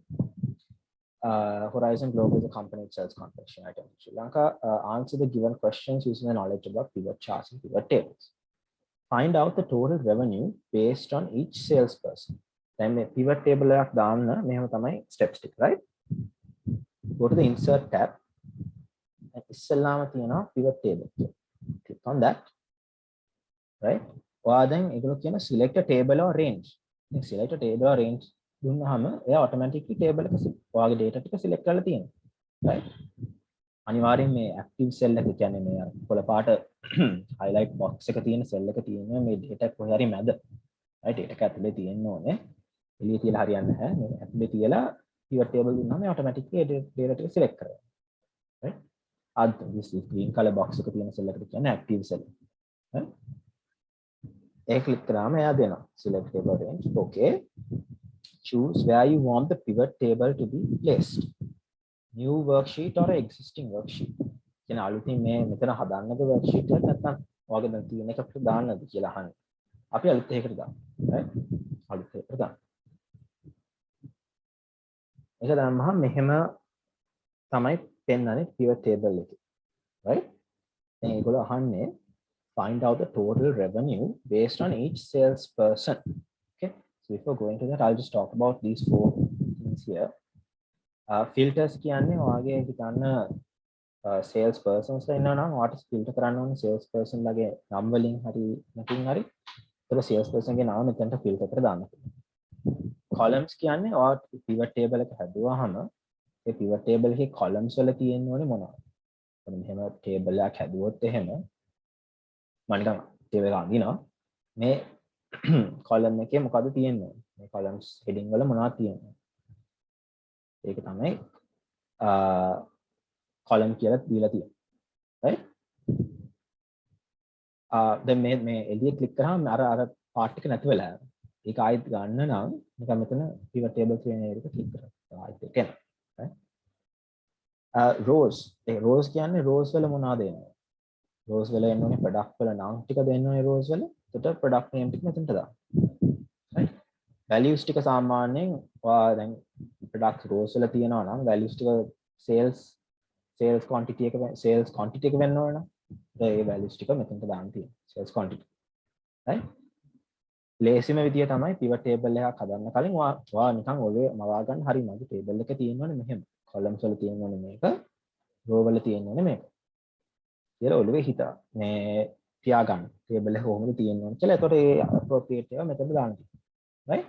Horizon Global is a company that sells confection items in Sri Lanka. Answer the given questions using the knowledge about pivot charts and pivot tables. Find out the total revenue based on each salesperson. Then මේ pivot table එකක් දාන්න මෙහෙම තමයි steps ටික, right? Go to the insert tab. ඉස්සෙල්ලාම තියෙනවා pivot table. Click on that. Right? ඔයා දැන් ඒගොල්ලෝ කියන select a table or range. දැන් select a table or range දුන්නාම එයා automatically table එක ඔයාගේ data ටික select කරලා තියෙනවා. right? අනිවාර්යෙන් මේ active cell එක කියන්නේ මේ කොළ පාට highlight box එක තියෙන cell එක තියෙන මේ data කොහේ හරි මැද. right? data එක ඇතුලේ තියෙන්න ඕනේ. එළිය තියලා හරියන්නේ නැහැ. මේ ඇතුලේ තියලා pivot table දුන්නාම automatically data ටික select කරනවා. right? අද this green color box එක තියෙන cell එකට කියන්නේ active cell. right? ඒක click කරාම එයා දෙනවා select table range. okay. Choose where you want the pivot table to be placed. New worksheet or existing worksheet. කියන අලුතින් මේ මෙතන හදන්නද worksheet එකක් නැත්නම් ඔයාගේ දැන් තියෙන එකකට දාන්නද කියලා අහන්නේ. අපි අලුත් එකකට දාමු. right? අලුත් එකකට දාමු. ඒක දැම්මහම මෙහෙම තමයි පෙන්නන්නේ pivot table එකේ. right? දැන් ඒගොල්ලෝ අහන්නේ find out the total revenue based on each salesperson. Okay? So before going to that, I'll just talk about these 4 things here. Filters කියන්නේ ඔයාගේ හිතන්න sales persons ලා ඉන්නවා නම් ඔයාට filter කරන්න ඕනේ sales person ලගේ නම් වලින් හරි නැතිනම් හරි. ඒක sales person ගේ නම මෙතනට filter කරලා දාන්න. columns කියන්නේ ඔයාට pivot table එක හැදුවාම ඒ pivot table එකේ columns වල තියෙන්න ඕනේ මොනවද? මෙහෙම table එකක් හැදුවොත් එහෙම මම නිකන් table එක අඳිනවා. මේ column එකේ මොකද තියෙන්නේ? මේ columns heading වල මොනවද තියෙන්නේ? ඒක තමයි column කියලා දීලා තියෙන්නේ. right? දැන් මේ එළිය click කරාම අර part එක නැති වෙලා යනවා. ඒක ආයෙත් ගන්න නම් නිකන් මෙතන pivot table කියන එක click කරලා ආයෙත් ඒක එනවා. right? රෝස් රෝස් කියන්නේ රෝස් වල මොනවද එන්නේ රෝස් වල එන්න ඕනේ ප්‍රොඩක්ට් වල නම් ටික දෙන්න ඕනේ රෝස් වල එතකොට ප්‍රොඩක්ට් නේම් ටික මෙතනට දාන්න right values ටික සාමාන්‍යයෙන් ඔයා දැන් ප්‍රොඩක්ට් රෝස් වල තියෙනවා නම් values ටික sales quantity එක වෙන්න ඕනේ නම් ඒ values ටික මෙතනට දාන්න තියෙනවා sales quantity right ලේසිම විදිය තමයි pivot table එකක් හදන්න කලින් ඔයා නිකන් ඔලුවේ මවා ගන්න හරි මගේ table එක තියෙනවනේ මෙහෙම columns වල තියෙනවනේ මේක row වල තියෙනවනේ මේක කියලා ඔලුවේ හිතා මේ තියාගන්න table එක කොහොමද තියෙන්නේ කියලා එතකොට ඒ appropriate ඒවා මෙතන දාන්න තියෙනවා right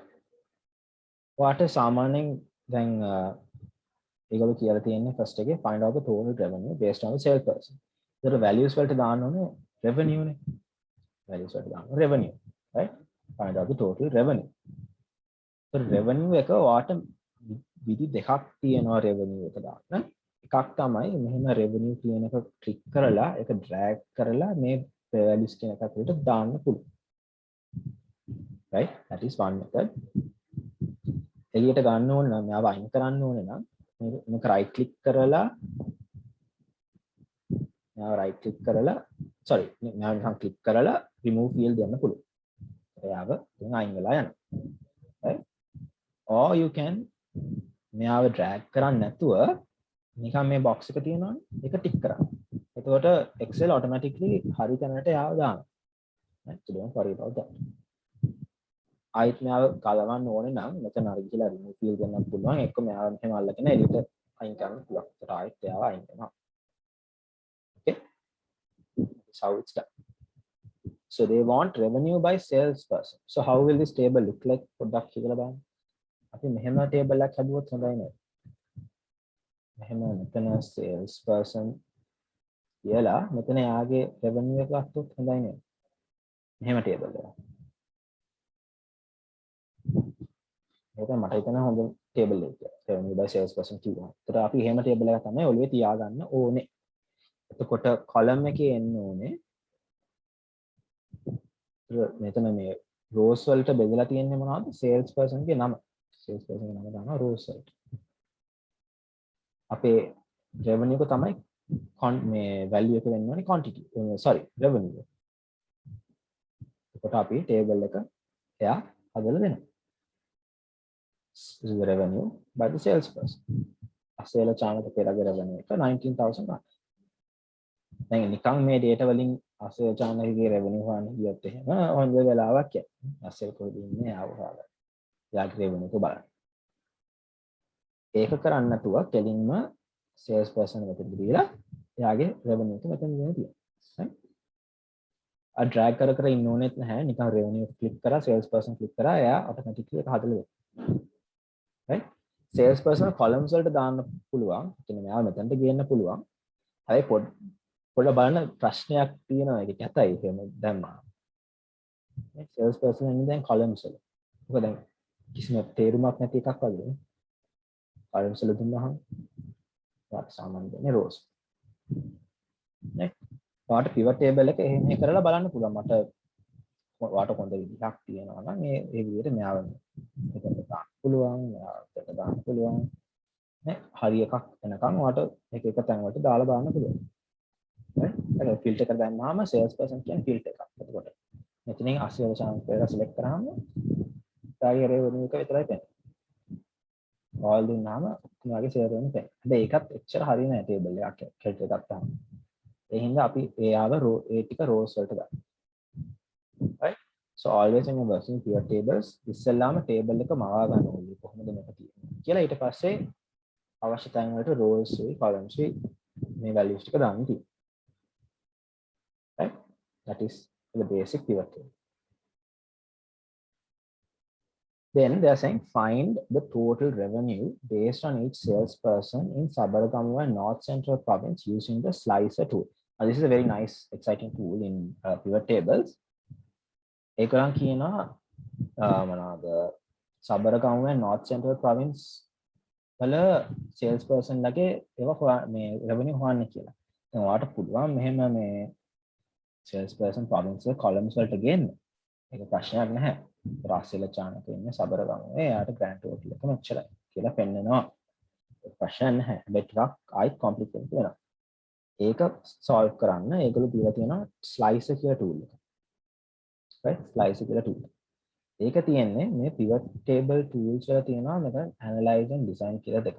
ඔයාට සාමාන්‍යයෙන් දැන් ඒගොල්ලෝ කියලා තියෙන්නේ first එකේ find out the total revenue based on the sales person ඒතර values වලට දාන්න ඕනේ revenue නේ values වලට දාන්න revenue right find out the total revenue. So revenue එක ඔයාට විදි දෙකක් තියෙනවා revenue එක දාන්න. එකක් තමයි මෙහෙම revenue කියන එක ක්ලික් කරලා ඒක drag කරලා මේ values කියන එකකට දාන්න පුළුවන්. Right? That is one method. එළියට ගන්න ඕන නම් මෙයාව අයින් කරන්න ඕනේ නම් මේක right click කරලා මෙයාව නිකන් click කරලා remove field දෙන්න පුළුවන්. එයාව දැන් අයින් වෙලා යනවා right or you can මෙයාව drag කරන්න නැතුව නිකන් මේ box එක තියෙනවනේ ඒක ටික් කරන්න එතකොට excel automatically හරි තැනට එයාව දානවා right so don't worry about that ආයිත් මෙයාව කලවන්න ඕනේ නම් මෙතන අර ගිහලා remove field දෙන්නත් පුළුවන් එක්ක මෙයාව මෙහෙම අල්ලගෙන එළියට අයින් කරන්න පුළුවන් ඒකට ආයිත් එයාව අයින් කරනවා okay that's how it's done. So they want revenue by salesperson. So how will this table look like? Product කියලා බලන්න. අපි මෙහෙම table එකක් හදුවොත් හොඳයි නේද? මෙහෙම මෙතන salesperson කියලා මෙතන යාගේ revenue එක ගත්තොත් හොඳයි නේද? මෙහෙම table එකක්. මේක මට හිතෙන හොඳ table එකක්. revenue by salesperson කියනවා. ඒතර අපි එහෙම table එකක් තමයි ඔළුවේ තියාගන්න ඕනේ. එතකොට column එකේ එන්න ඕනේ මෙතන මේ rows වලට බෙදලා තියෙන්නේ මොනවද sales person ගේ නම sales person ගේ නම දානවා rows වලට අපේ revenue එක තමයි මේ value එක වෙන්න ඕනේ quantity sorry revenue එතකොට අපි table එක එයා හදලා දෙනවා this is the revenue by the sales person Asela Chanaka පෙරගේ revenue එක 19000 දැන් නිකන් මේ data වලින් අසේල් චානකගේ revenue හොයන්න ගියොත් එහෙම හොඳ වෙලාවක් යයි. අසේල් කොහෙද ඉන්නේ ආව හොයලා. යාගේ revenue එක බලන්න. ඒක කරන්න නැතුව කෙලින්ම sales person එකට දීලා යාගේ revenue එක මෙතන දෙන්න තියෙනවා. right? drag කර ඉන්න ඕනෙත් නැහැ. නිකන් revenue එක click කරා sales person click කරා එයා automatically ඒක හදලා දෙනවා. right? sales person columns වලට දාන්න පුළුවන්. එතන මෙයා මෙතනට ගේන්න පුළුවන්. හැබැයි පොඩ්ඩක් බලන්න ප්‍රශ්නයක් තියෙනවා ඒක කැතයි එහෙම දැම්මා. මේ sales person ඉන්නේ දැන් columns වල. මොකද දැන් කිසිම තේරුමක් නැති එකක් වගේ. columns වල දුන්නාම වාට සාමාන්‍යයෙන් rows. නේ? වාට pivot table එක එහෙම කරලා බලන්න පුළුවන්. මට වාට කොන්ද විදිහක් තියෙනවා නම් මේ විදිහට මෙයාව මෙතන දාන්න පුළුවන්. මෙයාවට දාන්න පුළුවන්. නේ? හරි එකක් එනකන් වාට එක තැන් වලට දාලා බලන්න පුළුවන්. right filter එක දැම්මාම sales person කියන filter එකක්. එතකොට මෙතනින් අසේල channel එක select කරාම ඩයරි revenue එක විතරයි පේන්නේ. all දුන්නාම ඔයාගේ share වෙන පේන්නේ. හැබැයි ඒකත් එච්චර හරිය නෑ table එකක් calculate එකක් ගත්තාම. ඒ හින්දා අපි එයාව row ඒ ටික rows වලට දාන්න. right so always when you working pivot tables ඉස්සෙල්ලාම table එක මවා ගන්න ඕනේ කොහොමද මේක තියෙන්නේ කියලා ඊට පස්සේ අවශ්‍ය තැන් වලට rows උයි columns උයි මේ values ටික දාන්න තියෙනවා. right that is the basic pivot table. Then they are saying find the total revenue based on each salesperson in Sabaragamuwa and North Central Province using the slicer tool. Now this is a very nice exciting tool in pivot tables. ඒකනම් කියනවා මොනවාද Sabaragamuwa and North Central Province වල salesperson ලගේ ඒවා මේ revenue හොයන්න කියලා. දැන් ඔයාලට පුළුවන් මෙහෙම මේ salesperson province columns වලට ගේන්න. ඒක ප්‍රශ්නයක් නැහැ. රාසෙල චානක ඉන්නේ සබරගමුවේ. එයාට grand total එක මෙච්චරයි කියලා පෙන්නනවා. ප්‍රශ්න නැහැ. හැබැයි ටිකක් ආයිත් කොම්ප්ලිකේටඩ් වෙනවා. ඒක solve කරන්න ඒගොල්ලෝ දීලා තියෙනවා slicer කියලා tool එක. right? slicer කියලා tool. ඒක තියෙන්නේ මේ pivot table tools වල තියෙනවා මෙතන analyze and design කියලා දෙකක්.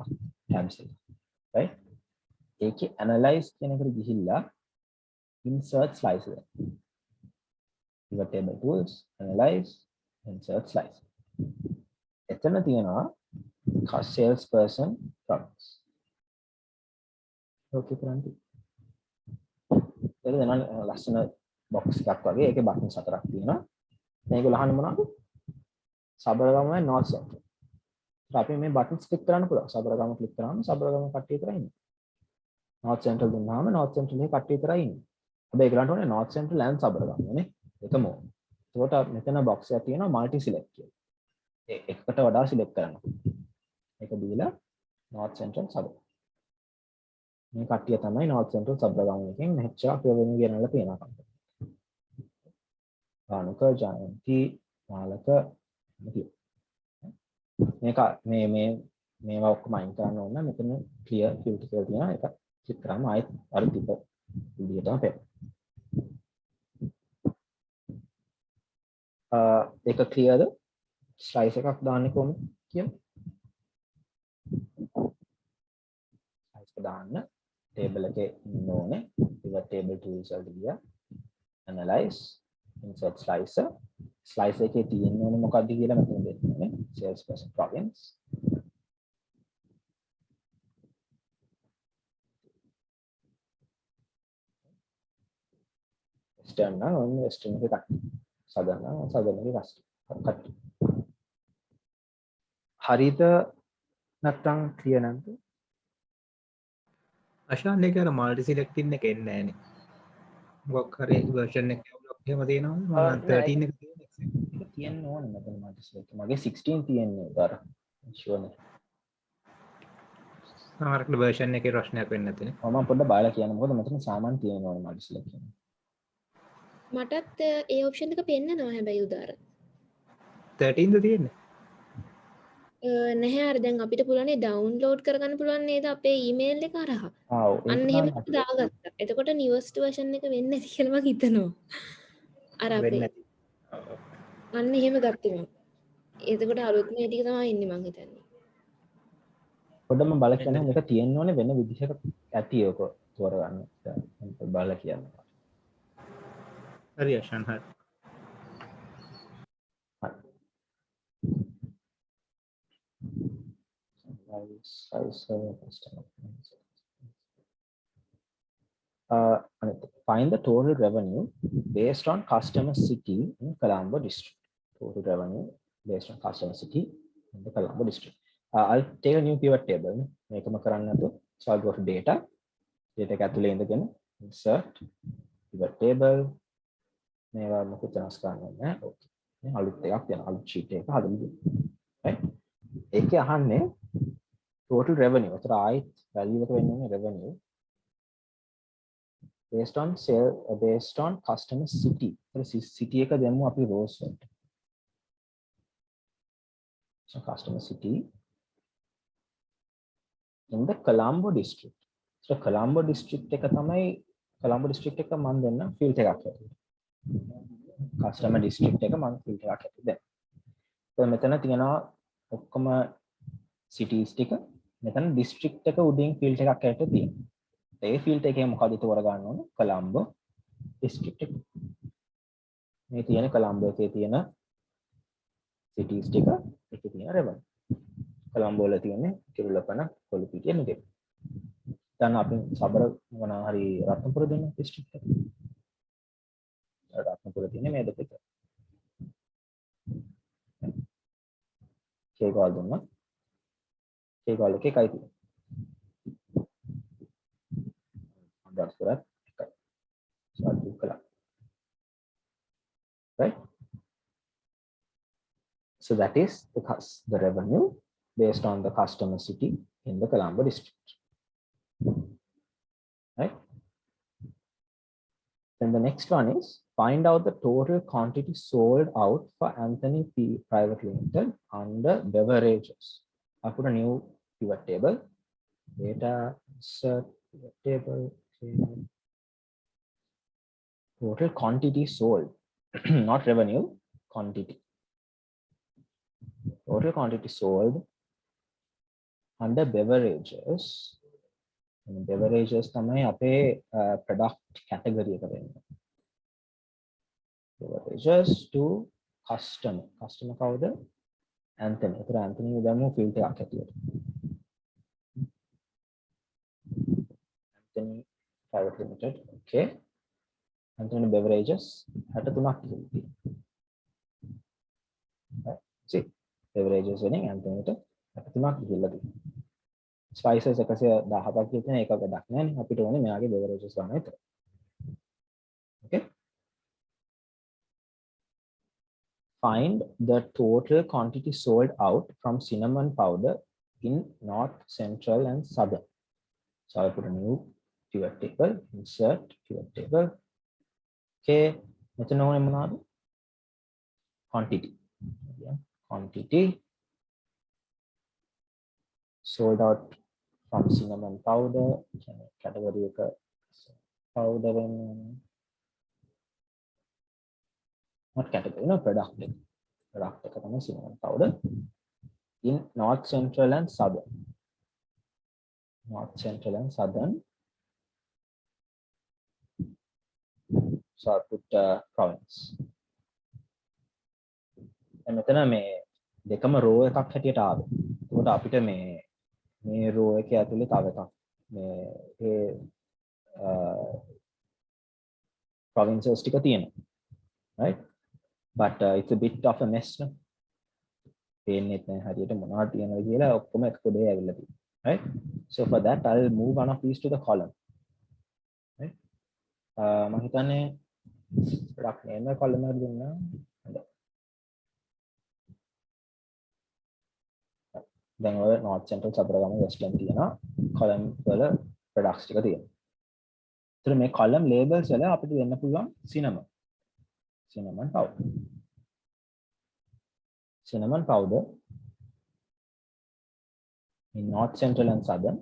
tabs එක. right? ඒකේ analyze කියන එකට ගිහිල්ලා insert slicer. pivot table tools, analyze, insert slicer. එතන තියෙනවා salesperson products. okay කරන්නේ. ඒක දෙනවා ලස්සන box එකක් වගේ. ඒකේ buttons 4ක් තියෙනවා. මේගොල්ලෝ අහන්නේ මොනවද? Sabaragama north central. අපි මේ buttons click කරන්න පුළුවන්. සබරගම click කරාම සබරගම කට්ටිය විතරයි ඉන්නේ. north central දුන්නාම north central එකේ කට්ටිය විතරයි ඉන්නේ. හැබැයි ඒගොල්ලන්ට ඕනේ north central and සබරගම නේ. එකම ඕන. ඒකට මෙතන box එකක් තියෙනවා multi select කියලා. එකට වඩා select කරන්න. ඒක දීලා north central සබරගම. මේ කට්ටිය තමයි north central සබරගම එකෙන් මෙච්චර ප්‍රවේණ ගෙනල්ලා තියෙනවා. ආනුක ජයන්ති මාලක මේවා ඔක්කොම අයින් කරන්න ඕන. මෙතන clear filter කියලා තියෙනවා. ඒක click කරාම ආයෙත් අර තිබ්බ විදිහටම පේනවා. ඒක clearද? slice එකක් දාන්නේ කොහොමද කියලා? slice එක දාන්න table එකේ ඉන්න ඕනේ. pivot table tools වලට ගියා. analyze, insert slicer. slicer එකේ තියෙන්න ඕනේ මොකක්ද කියලා මෙතන දෙන්න ඕනේ. salesperson province. western නම් ඔන්න western එකේ කට්ටි. southern නම් southern එකේ කට්ටි. හරිද නැත්නම් clear නැද්ද? අශාන් එක අර multi select ඉන්න එක එන්නේ නැහැ නේ. මොකක් හරි version එක block එහෙම තියෙනවද? මම 13 එක ඒක තියෙන්න ඕනේ මෙතන multi select. මගේ 16 තියෙන්නේ උදාර. ෂුවර් නේ. සමහරකට version එකේ ප්‍රශ්නයක් වෙන්නේ නැතිනේ. මම පොඩ්ඩක් බලලා කියන්න. මොකද මෙතන සාමාන්‍ය තියෙන්න ඕනේ multi select කියන්නේ. මටත් ඒ ඔප්ෂන් එක පෙන්නනවා හැබැයි උදාර 13 ද තියෙන්නේ? නැහැ අර දැන් අපිට පුළුවන් ඩවුන්ලෝඩ් කරගන්න පුළුවන් නේද අපේ ඊමේල් එක හරහා. ආව් අන්න එහෙම දාගත්තා. එතකොට newest version එක වෙන්නේ නැති කියලා මම හිතනවා. අර වෙන්නේ අපේ නැති. අන්න එහෙම ගත්තේ මම. එතකොට අලුත්ම ඒ ටික තමයි ඉන්නේ මං හිතන්නේ. පොඩ්ඩක් මම බලලා කියන්න. මේක තියෙන්න ඕනේ වෙන විදිහකට ඇති ඔක තෝරගන්න. මම බලලා කියන්න. හරි අශාන් හරි. Find the total revenue based on customer city in Colombo district. Total revenue based on customer city in the Colombo district. I'll take a new pivot table. Make a makarana. So I'll go to data. Data ඇතුලේ ඉඳගෙන insert pivot table. මේවා මොකද වෙනස් කරන්නේ නැහැ. Okay. මේ අලුත් එකක් තියෙනවා. අලුත් sheet එකක් හදමු. right? ඒකේ අහන්නේ total revenue. ඒතර ආයිත් value එක වෙන්නේ revenue based on sale based on customer city. ඒතර city එක දෙමු අපි rows වලට. So customer city in the Colombo district. So Colombo district එක තමයි Colombo district එක මම දෙන්න filter එකක් හැටියට. customer district එක මම filter එකක් හැටියට දෙන්න. So මෙතන තියෙනවා ඔක්කොම cities ටික. මෙතන district එක උඩින් filter එකක් හැටියට තියෙනවා. ඒ filter එකේ මොකද තෝරගන්න ඕන? Colombo district එක. මේ තියෙන Colombo එකේ තියෙන cities ටික එකේ තියෙන revenue. Colombo වල තියෙන්නේ කිරුළපන කොළුපිටිය නෙකේ. දැන් අපි සබර මොනවා හරි රත්නපුර දෙන්න district එක. රත්නපුර තියෙන්නේ මේ දෙක. කේගල් දුන්නා. කේගල් එකේ කයි තියෙන්නේ. අන්ඩර්ස්කෝර් එකයි. සාදු කළා. Right? So that is the revenue based on the customer city in the Colombo district. Right? Then the next one is find out the total quantity sold out for Anthony P Private Limited under beverages. I put a new pivot table. data insert pivot table. Okay. Total quantity sold, not revenue, quantity. Total quantity sold under beverages. Beverages තමයි අපේ product category එක වෙන්නේ. Beverages to customer. Customer කවුද? Anthony. ඒතර Anthony දාමු field එකක් ඇතුළට. Anthony Private Limited. Okay. Anthony Beverages 63ක් තියෙනවා. Right. See, beverages වලින් Anthony ට 63ක් ගිහිල්ලා තියෙනවා. Spices 110ක් තියෙන එක ගොඩක් නෑනේ. අපිට ඕනේ මෙයාගේ beverages ගන්න විතර. Okay. Find the total quantity sold out from cinnamon powder in North, Central and Southern. So I put a new pivot table, insert pivot table. Okay, මෙතන ඕනේ මොනවද? Quantity. Yeah. Quantity sold out from cinnamon powder. Category එක powder වෙන්නේ. Not category, no, product. Product එක තමයි cinnamon powder in North, Central and Southern. North, Central and Southern. So I put province. මෙතන මේ දෙකම row එකක් හැටියට ආවේ. ඒකට අපිට මේ row එකේ ඇතුලේ තව එකක් මේ provinces ටික තියෙනවා. Right? But it's a bit of a mess. No? පේන්නේ නැහැ හරියට මොනවද තියෙනවද කියලා ඔක්කොම එක පොඩේ ඇවිල්ලා තියෙනවා. Right? So for that I'll move one of these to the column. Right? මම හිතන්නේ product name එක column එකට දුන්නා. දැන් ඔය North Central සතරගම Western තියෙනවා. column වල products ටික තියෙනවා. ඒතර මේ column labels වල අපිට දෙන්න පුළුවන් cinnamon. Cinnamon powder. Cinnamon powder in North, Central and Southern.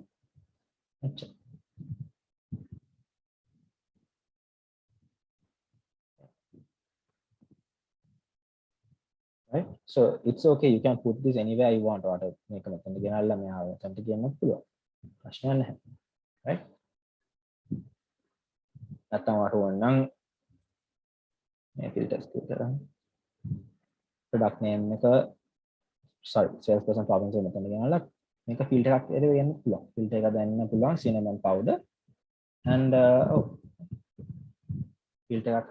Right? So it's okay, you can put this anywhere you want. Or make a method again. I'll right? Product name make a sorry salesperson province make a filter filter cinnamon powder and filter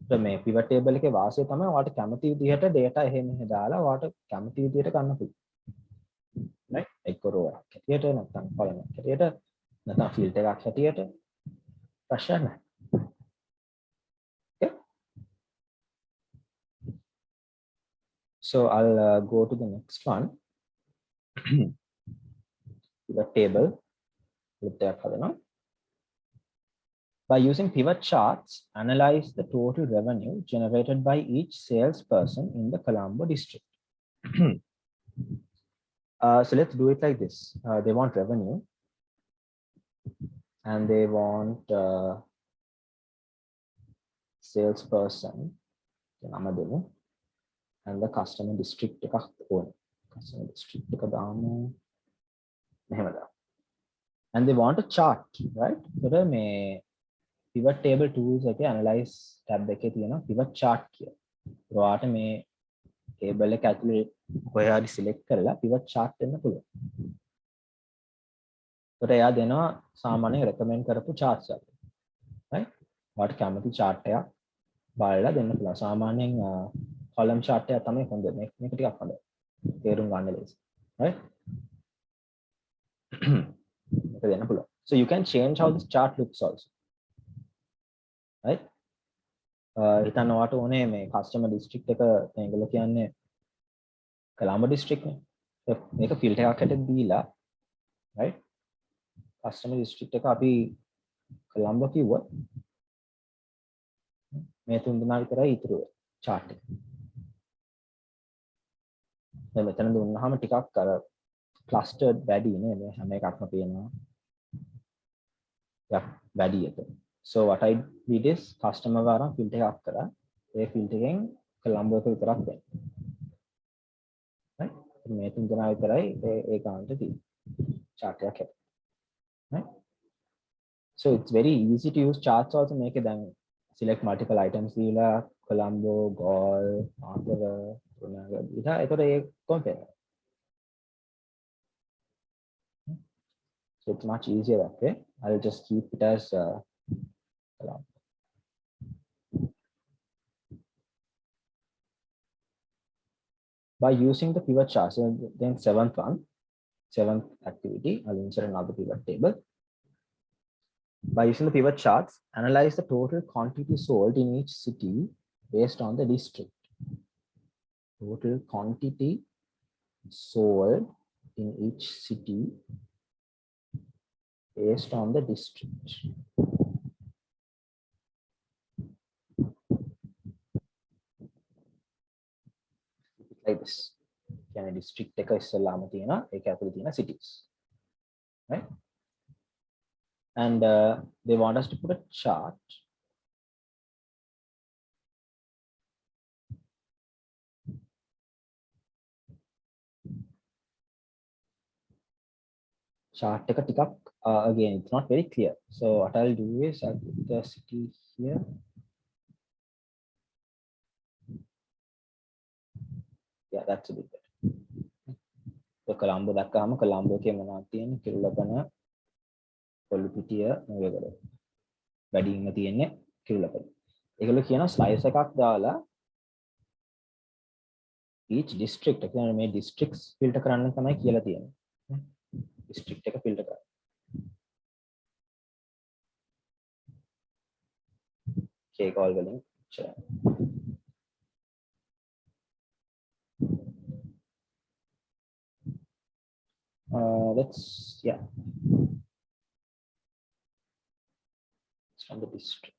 so මේ pivot table එකේ වාසිය තමයි ඔයාලට කැමති විදිහට data එහෙම දාලා ඔයාලට කැමති විදිහට ගන්න පුළුවන්. right? එක්ක row එකක් හැටියට නැත්නම් column එකක් හැටියට නැත්නම් field එකක් හැටියට ප්‍රශ්න නැහැ. Okay? So I'll go to the next one. Pivot table with their column. By using pivot charts, analyze the total revenue generated by each salesperson in the Colombo district. So let's do it like this. They want revenue and they want salesperson and the customer district. Customer district and they want a chart, right? So pivot table tools එකේ analyze tab එකේ තියෙනවා pivot chart කියලා. ඔයාට මේ table එක ඇතුලේ කොහේ හරි select කරලා pivot chart දෙන්න පුළුවන්. ඒකට එයා දෙනවා සාමාන්‍ය recommend කරපු charts එක. right? ඔයාට කැමති chart එකක් බලලා දෙන්න පුළුවන්. සාමාන්‍යයෙන් column chart එකක් තමයි හොඳ. මේක ටිකක් හොඳයි. තේරුම් ගන්න ලේසි. right? මේක දෙන්න පුළුවන්. So you can change how this chart looks also. right? හිතන්න ඔයාට ඕනේ මේ customer district එක මේගොල්ලෝ කියන්නේ Colombo district නේ. මේක filter එකක් හැටියට දීලා right? customer district එක අපි Colombo කිව්වොත් මේ තුන් දෙනා විතරයි ඉතුරු chart එක. දැන් මෙතන දුන්නාම ටිකක් අර clustered වැඩි නේ මේ හැම එකක්ම පේනවා වැඩි එක. So what I did is customer වරන් filter එකක් කරා. ඒ filter එකෙන් Colombo එක විතරක් වෙන්න. right? මේ තුන් දෙනා විතරයි ඒ count එක chart එකක් හැද. right? So it's very easy to use charts also make it then select multiple items දීලා Colombo, Gaul, Arthur, Ronaldo ඉතින් ඒකට ඒ compare. So it's much easier that way. I'll just keep it as Colombo. By using the pivot chart, so then seventh activity, I'll insert another pivot table. By using the pivot charts, analyze the total quantity sold in each city based on the district. Total quantity sold in each city based on the district. Like this. Can a district take a ඉස්සල්ලාම තියෙනවා ඒක ඇතුලේ තියෙන cities. Right? And they want us to put a chart. Chart එක ටිකක් again it's not very clear. So what I'll do is I'll put the city here. Yeah, that's a bit better. So Colombo දැක්කම Colombo එකේ මොනවද තියෙන්නේ කිරුළපන පොල්පිටිය මොකද වැඩිම තියෙන්නේ කිරුළපන. ඒගොල්ලෝ කියන ස්ලයිස් එකක් දාලා each district එක කියන්නේ මේ districts filter කරන්න තමයි කියලා තියෙන්නේ. district එක filter කරන්න. Okay, call වලින් sure. Let's yeah. It's from the district.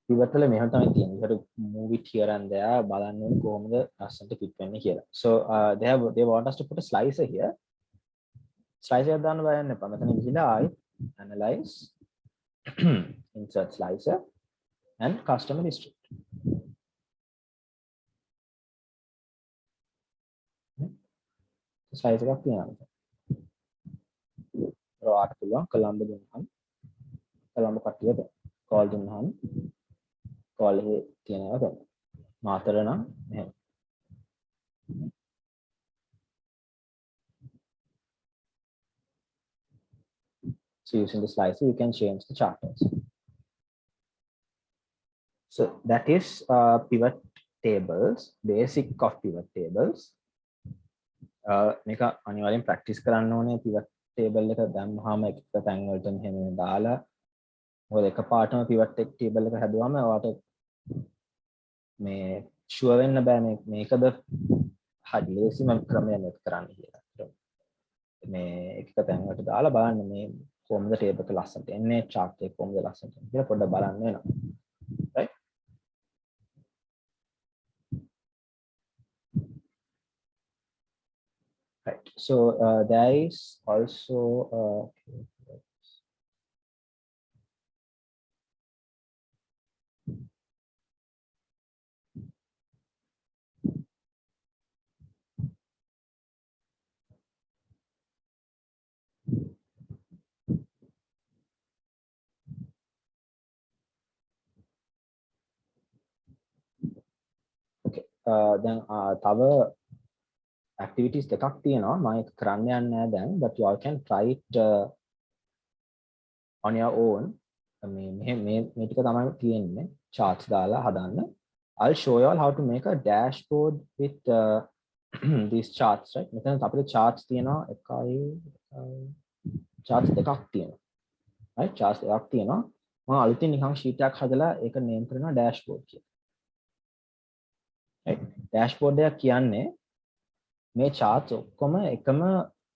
Pivot වල මෙහෙම තමයි තියෙන්නේ. ඒකට move it here and there බලන්න ඕනේ කොහොමද ලස්සනට fit වෙන්නේ කියලා. So they want us to put a slicer here. Slicer එකක් දාන්න බයන්න එපා. මෙතන ගිහිලා ආයි analyze insert slicer and customer district. Slicer එකක් තියෙනවා. රෝට පුළුවන් Colombo දුන්නාම Colombo කට්ටියට call දුන්නාම call එකේ තියෙනවා දැන්. මාතර නම් මෙහෙම. So using the slicer, you can change the chart also. So that is pivot tables, basic of pivot tables. මේක අනිවාර්යෙන් practice කරන්න ඕනේ pivot table එක දැම්මහම එක තැන් වලට මෙහෙම දාලා මොකද එකපාරටම pivot table එක හැදුවම ඔයාලට මේ sure වෙන්න බෑ මේකද හරි ලේසිම ක්‍රමය මේක කරන්න කියලා. මේ එක තැන් වලට දාලා බලන්න මේ කොහොමද table එක ලස්සනට එන්නේ chart එක කොහොමද ලස්සනට එන්නේ කියලා පොඩ්ඩක් බලන්න වෙනවා. Right? Right. So there is also okay. Then තව activities දෙකක් තියෙනවා මම ඒක කරන්න යන්නේ නැහැ දැන් but you all can try it on your own මේ ටික තමයි තියෙන්නේ charts දාලා හදන්න. I'll show you all how to make a dashboard with these charts, right? මෙතන අපිට charts තියෙනවා එකයි charts දෙකක් තියෙනවා right charts දෙකක් තියෙනවා මම අලුතින් නිකන් sheet එකක් හදලා ඒක name කරනවා dashboard කියලා. right dashboard එක කියන්නේ මේ charts ඔක්කොම එකම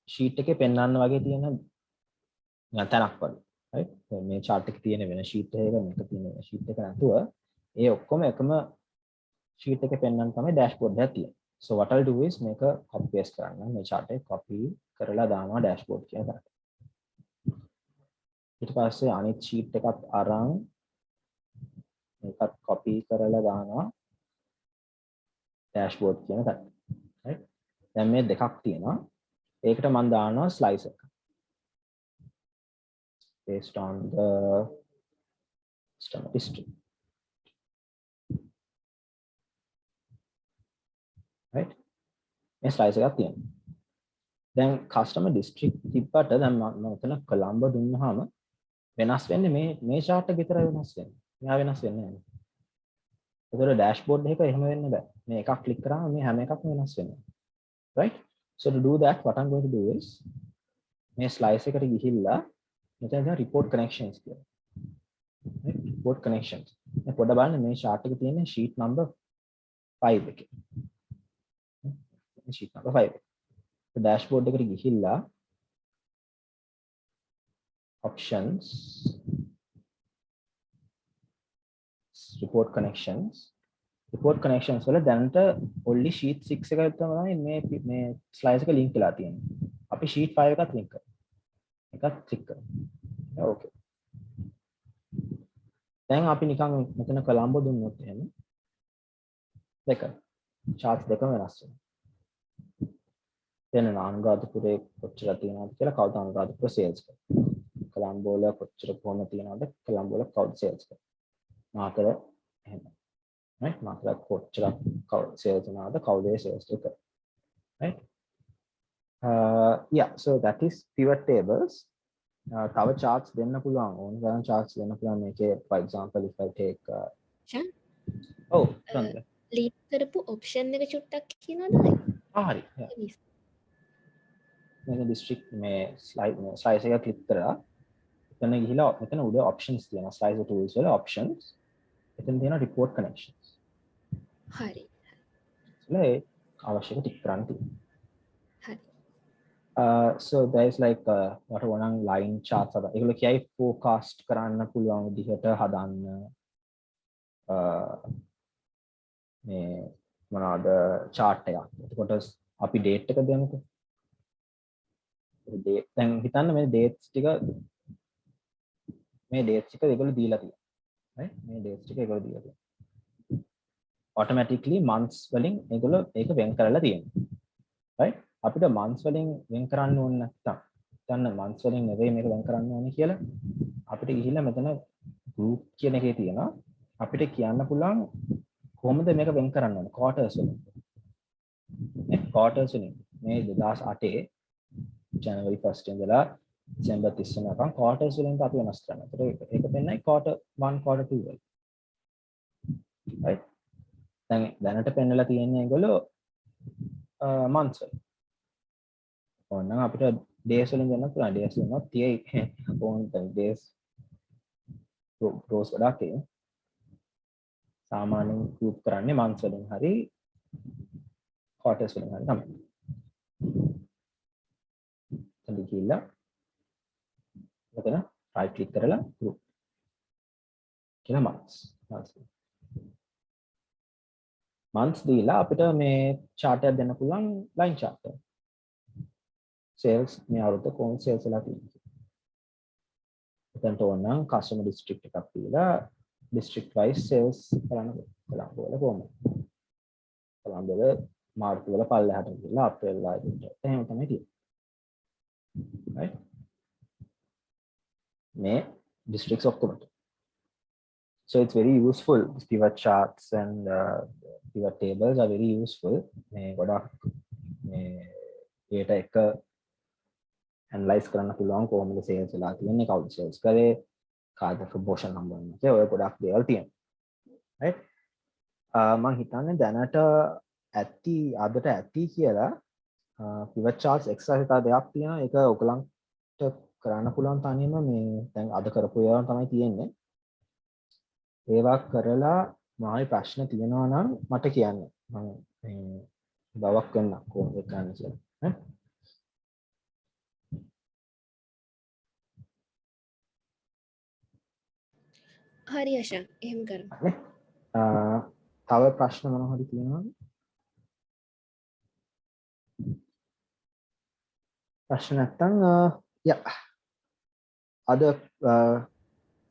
sheet එකේ පෙන්වන්න වගේ තියෙන තැනක් වගේ. right මේ chart එකේ තියෙන වෙන sheet එකක මේක තියෙන වෙන sheet එක නැතුව ඒ ඔක්කොම එකම sheet එකේ පෙන්වන්න තමයි dashboard එක තියෙන්නේ. So what I'll do is මේක copy paste කරන්න. මේ chart එක copy කරලා දානවා dashboard කියන එකට. ඊට පස්සේ අනිත් sheet එකත් අරන් මේකත් copy කරලා දානවා dashboard කියන එකට. right? දැන් මේ දෙකක් තියෙනවා. ඒකට මම දානවා slice එක. Based on the customer district. Right? මේ slice එකක් තියෙනවා. දැන් customer district තිබ්බට දැන් මම උතන කොළඹ දුන්නාම වෙනස් වෙන්නේ මේ chart එක විතරයි වෙනස් වෙන්නේ. මෙයා වෙනස් වෙන්නේ නැහැ. ඒතර dashboard එකක එහෙම වෙන්න බෑ. මේ එකක් click කරාම මේ හැම එකක්ම වෙනස් වෙනවා. Right? So to do that what I'm going to do is මේ slice එකට ගිහිල්ලා මෙතන තියෙන report connections කියලා. Right? Report connections. මේ පොඩ බලන්න මේ chart එකේ තියෙන sheet number 5 එකේ. sheet number 5. So dashboard එකට ගිහිල්ලා options report connections වල දැනට only sheet 6 එක තමයි මේ slides එක link වෙලා තියෙන්නේ. අපි sheet 5 එකත් link කරමු. එකත් click කරමු. okay. දැන් අපි නිකන් මෙතන කොළඹ දුන්නොත් එහෙම දෙක charts දෙකම වෙනස් වෙනවා. දැන් අනුරාධපුරේ කොච්චර තියෙනවද කියලා කවුද අනුරාධපුර sales කරන්නේ. කොළඹ වල කොච්චර කොහොම තියෙනවද කොළඹ වල කවුද sales කරන්නේ. මාතර එහෙම. right? මාතර කොච්චර කවුද sales කරනවද කවුද sales කරන්නේ. right? Yeah, so that is pivot tables. තව charts දෙන්න පුළුවන්. ඕන තරම් charts දෙන්න පුළුවන් මේකේ. For example, if I take oh, lead කරපු ඔප්ෂන් එක චුට්ටක් කියනවද? හරි. මේක district මේ slice එක click කරලා එතන ගිහිලා මෙතන උඩ options තියෙනවා. slicer tools වල options. එතන තියෙනවා report connections. හරි. ඒ අවශ්‍ය ටික කරන්න තියෙනවා. හරි. So there is like what one line charts අද ඒගොල්ලෝ කියයි forecast කරන්න පුළුවන් විදිහට හදන්න මේ මොනවාද chart එකක්. එතකොට අපි date එක දෙමුකෝ. දැන් හිතන්න මේ dates ටික ඒගොල්ලෝ දීලා තියෙනවා. right? මේ dates ටික ඒගොල්ලෝ දීලා තියෙනවා. automatically months වලින් ඒගොල්ලෝ ඒක වෙන් කරලා තියෙනවා. right? අපිට months වලින් වෙන් කරන්න ඕනේ නැත්තම් හිතන්න months වලින් නෙවෙයි මේක වෙන් කරන්න ඕනේ කියලා අපිට ගිහිල්ලා මෙතන group කියන එකේ තියෙනවා. අපිට කියන්න පුළුවන් කොහොමද මේක වෙන් කරන්න ඕනේ quarters වලින්. quarters වලින් මේ 2008 January 1st ඉඳලා December 30 වෙනකම් quarters වලින් අපි වෙනස් කරනවා. ඒකට ඒක දෙන්නයි quarter 1 quarter 2 වල. right? දැනට පෙන්නලා තියෙන්නේ ඒගොල්ලෝ months වල. ඕනනම් අපිට days වලින් දෙන්න පුළුවන්. days වලින්වත් 30 ඕන days rows ගොඩක් තියෙනවා. සාමාන්‍යයෙන් group කරන්නේ months වලින් හරි quarters වලින් හරි තමයි. එතන ගිහිල්ලා මෙතන right click කරලා group කියලා months දීලා අපිට මේ chart එකක් දෙන්න පුළුවන් line chart එක. sales මේ අවුරුද්ද කොහොමද sales වෙලා තියෙන්නේ. එතනට ඕනනම් customer district එකක් දීලා district wise sales කරන්න කොළඹ වල කොහොමද. කොළඹ වල මාර්තු වල පල්ලෙහාට ගිහලා අප්‍රේල් වලට එහෙම තමයි තියෙන්නේ. right? මේ districts ඔක්කොම. So it's very useful. Pivot charts and pivot tables are very useful. මේ ගොඩක් මේ data එක analyze කරන්න පුළුවන් කොහොමද sales වෙලා තියෙන්නේ කවුද sales කරේ කාද proportion number එක ඔය ගොඩක් දේවල් තියෙනවා. right? මම හිතන්නේ දැනට අදට ඇති කියලා pivot charts extra හිතා දෙයක් තියෙනවා. ඒක ඔයගලන්ට කරන්න පුළුවන් තනියම මේ දැන් අද කරපු ඒවා තමයි තියෙන්නේ. ඒවා කරලා මායි ප්‍රශ්න තියෙනවා නම් මට කියන්න. මම මේ බවක් වෙන්න කොහොමද කරන්න කියලා. හරි අශා එහෙම කරමු. තව ප්‍රශ්න මොනවා හරි තියෙනවද? ප්‍රශ්න නැත්නම් අද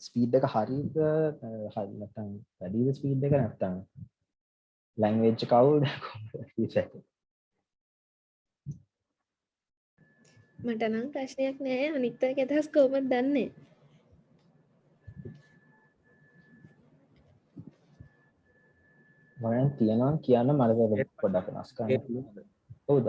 ස්පීඩ් එක හරියද? හරි නැත්නම් වැඩිද ස්පීඩ් එක නැත්නම් ලැන්ග්වේජ් එක අවුල්ද? මට නම් ප්‍රශ්නයක් නෑ අනිත් අයගේ අදහස් කොහොමද දන්නේ මම තියනවා කියන්න මට පොඩ්ඩක් වෙනස් කරන්න පුළුවන්. හවුද?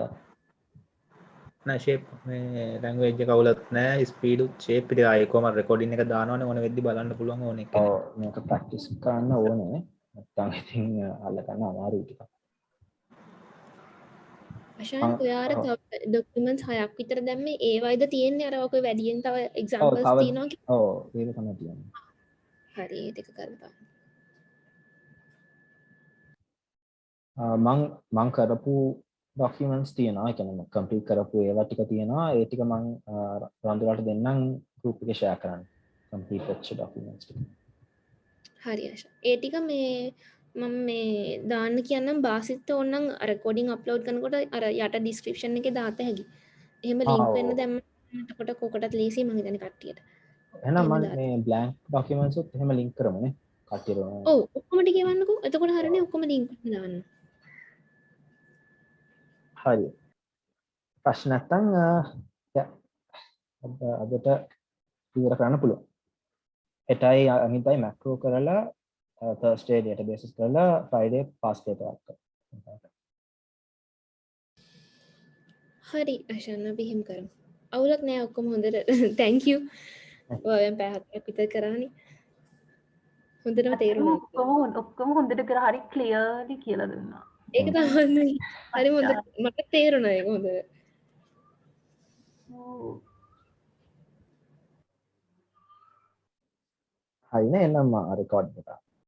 නෑ ෂේප් මේ ලැන්ග්වේජ් එක අවුලත් නෑ ස්පීඩුත් ෂේප් ඉතින් ආයේ කොහමද රෙකෝඩින් එක දානවනේ ඕන වෙද්දි බලන්න පුළුවන් ඕන එක. ඔව් මේක ප්‍රැක්ටිස් කරන්න ඕනේ. නැත්නම් ඉතින් අල්ල ගන්න අමාරුයි ටිකක්. අශාන් ඔයාර ඩොක්යුමන්ට්ස් 6ක් විතර දැම්මේ ඒ වයිද තියෙන්නේ අර ඔක වැඩියෙන් තව එක්සැම්පල්ස් තියෙනවා ඔව් ඒක තමයි තියෙන්නේ. හරි ඒ ටික කරපන් මං කරපු ඩොකියුමන්ට්ස් තියෙනවා. ඒ කියන්නේ කම්ප්ලීට් කරපු ඒවා ටික තියෙනවා. ඒ ටික මං රන්දුලට දෙන්නම් ගෲප් එකේ ෂෙයා කරන්න. කම්ප්ලීට් වෙච්ච ඩොකියුමන්ට්ස් ටික. හරි අශා ඒ ටික මේ මම මේ දාන්න කියන්නම් බාසිත් ඕනනම් අර රෙකෝඩින් අප්ලෝඩ් කරනකොට අර යට ඩිස්ක්‍රිප්ෂන් එකේ දාත හැකි. එහෙම ලින්ක් වෙන්න දැම්මම එතකොට කොකටත් ලේසි මම හිතන්නේ කට්ටියට. එහෙනම් මම මේ බ්ලැන්ක් ඩොකියුමන්ට්ස් උත් එහෙම ලින්ක් කරමුනේ කට්ටියට. ඔව් ඔක්කොම ටික එවන්නකෝ. එතකොට හරිනේ ඔක්කොම ලින්ක් කරලා දාන්න. හරි. ප්‍රශ්න නැත්නම් අදට ඉවර කරන්න පුළුවන්. එටයි අනිතයි මැක්‍රෝ කරලා තර්ස්ඩේ ඩේටාබේසස් කරලා ෆ්‍රයිඩේ පාස් පේපර් එකක් කරනවා. හරි අශාන් අපි එහෙම කරමු. අවුලක් නෑ ඔක්කොම හොඳට thank you. ඔයයන් පැය 7ක් විතර කරානේ. හොඳටම තේරුණා. ඔක්කොම හොඳට කරා හරි ක්ලියර්ලි කියලා දුන්නා. ඒක තමයි. හරි හොඳ මට තේරුණා ඒක හොඳට. හරිනේ එහෙනම් මම රෙකෝඩ් එක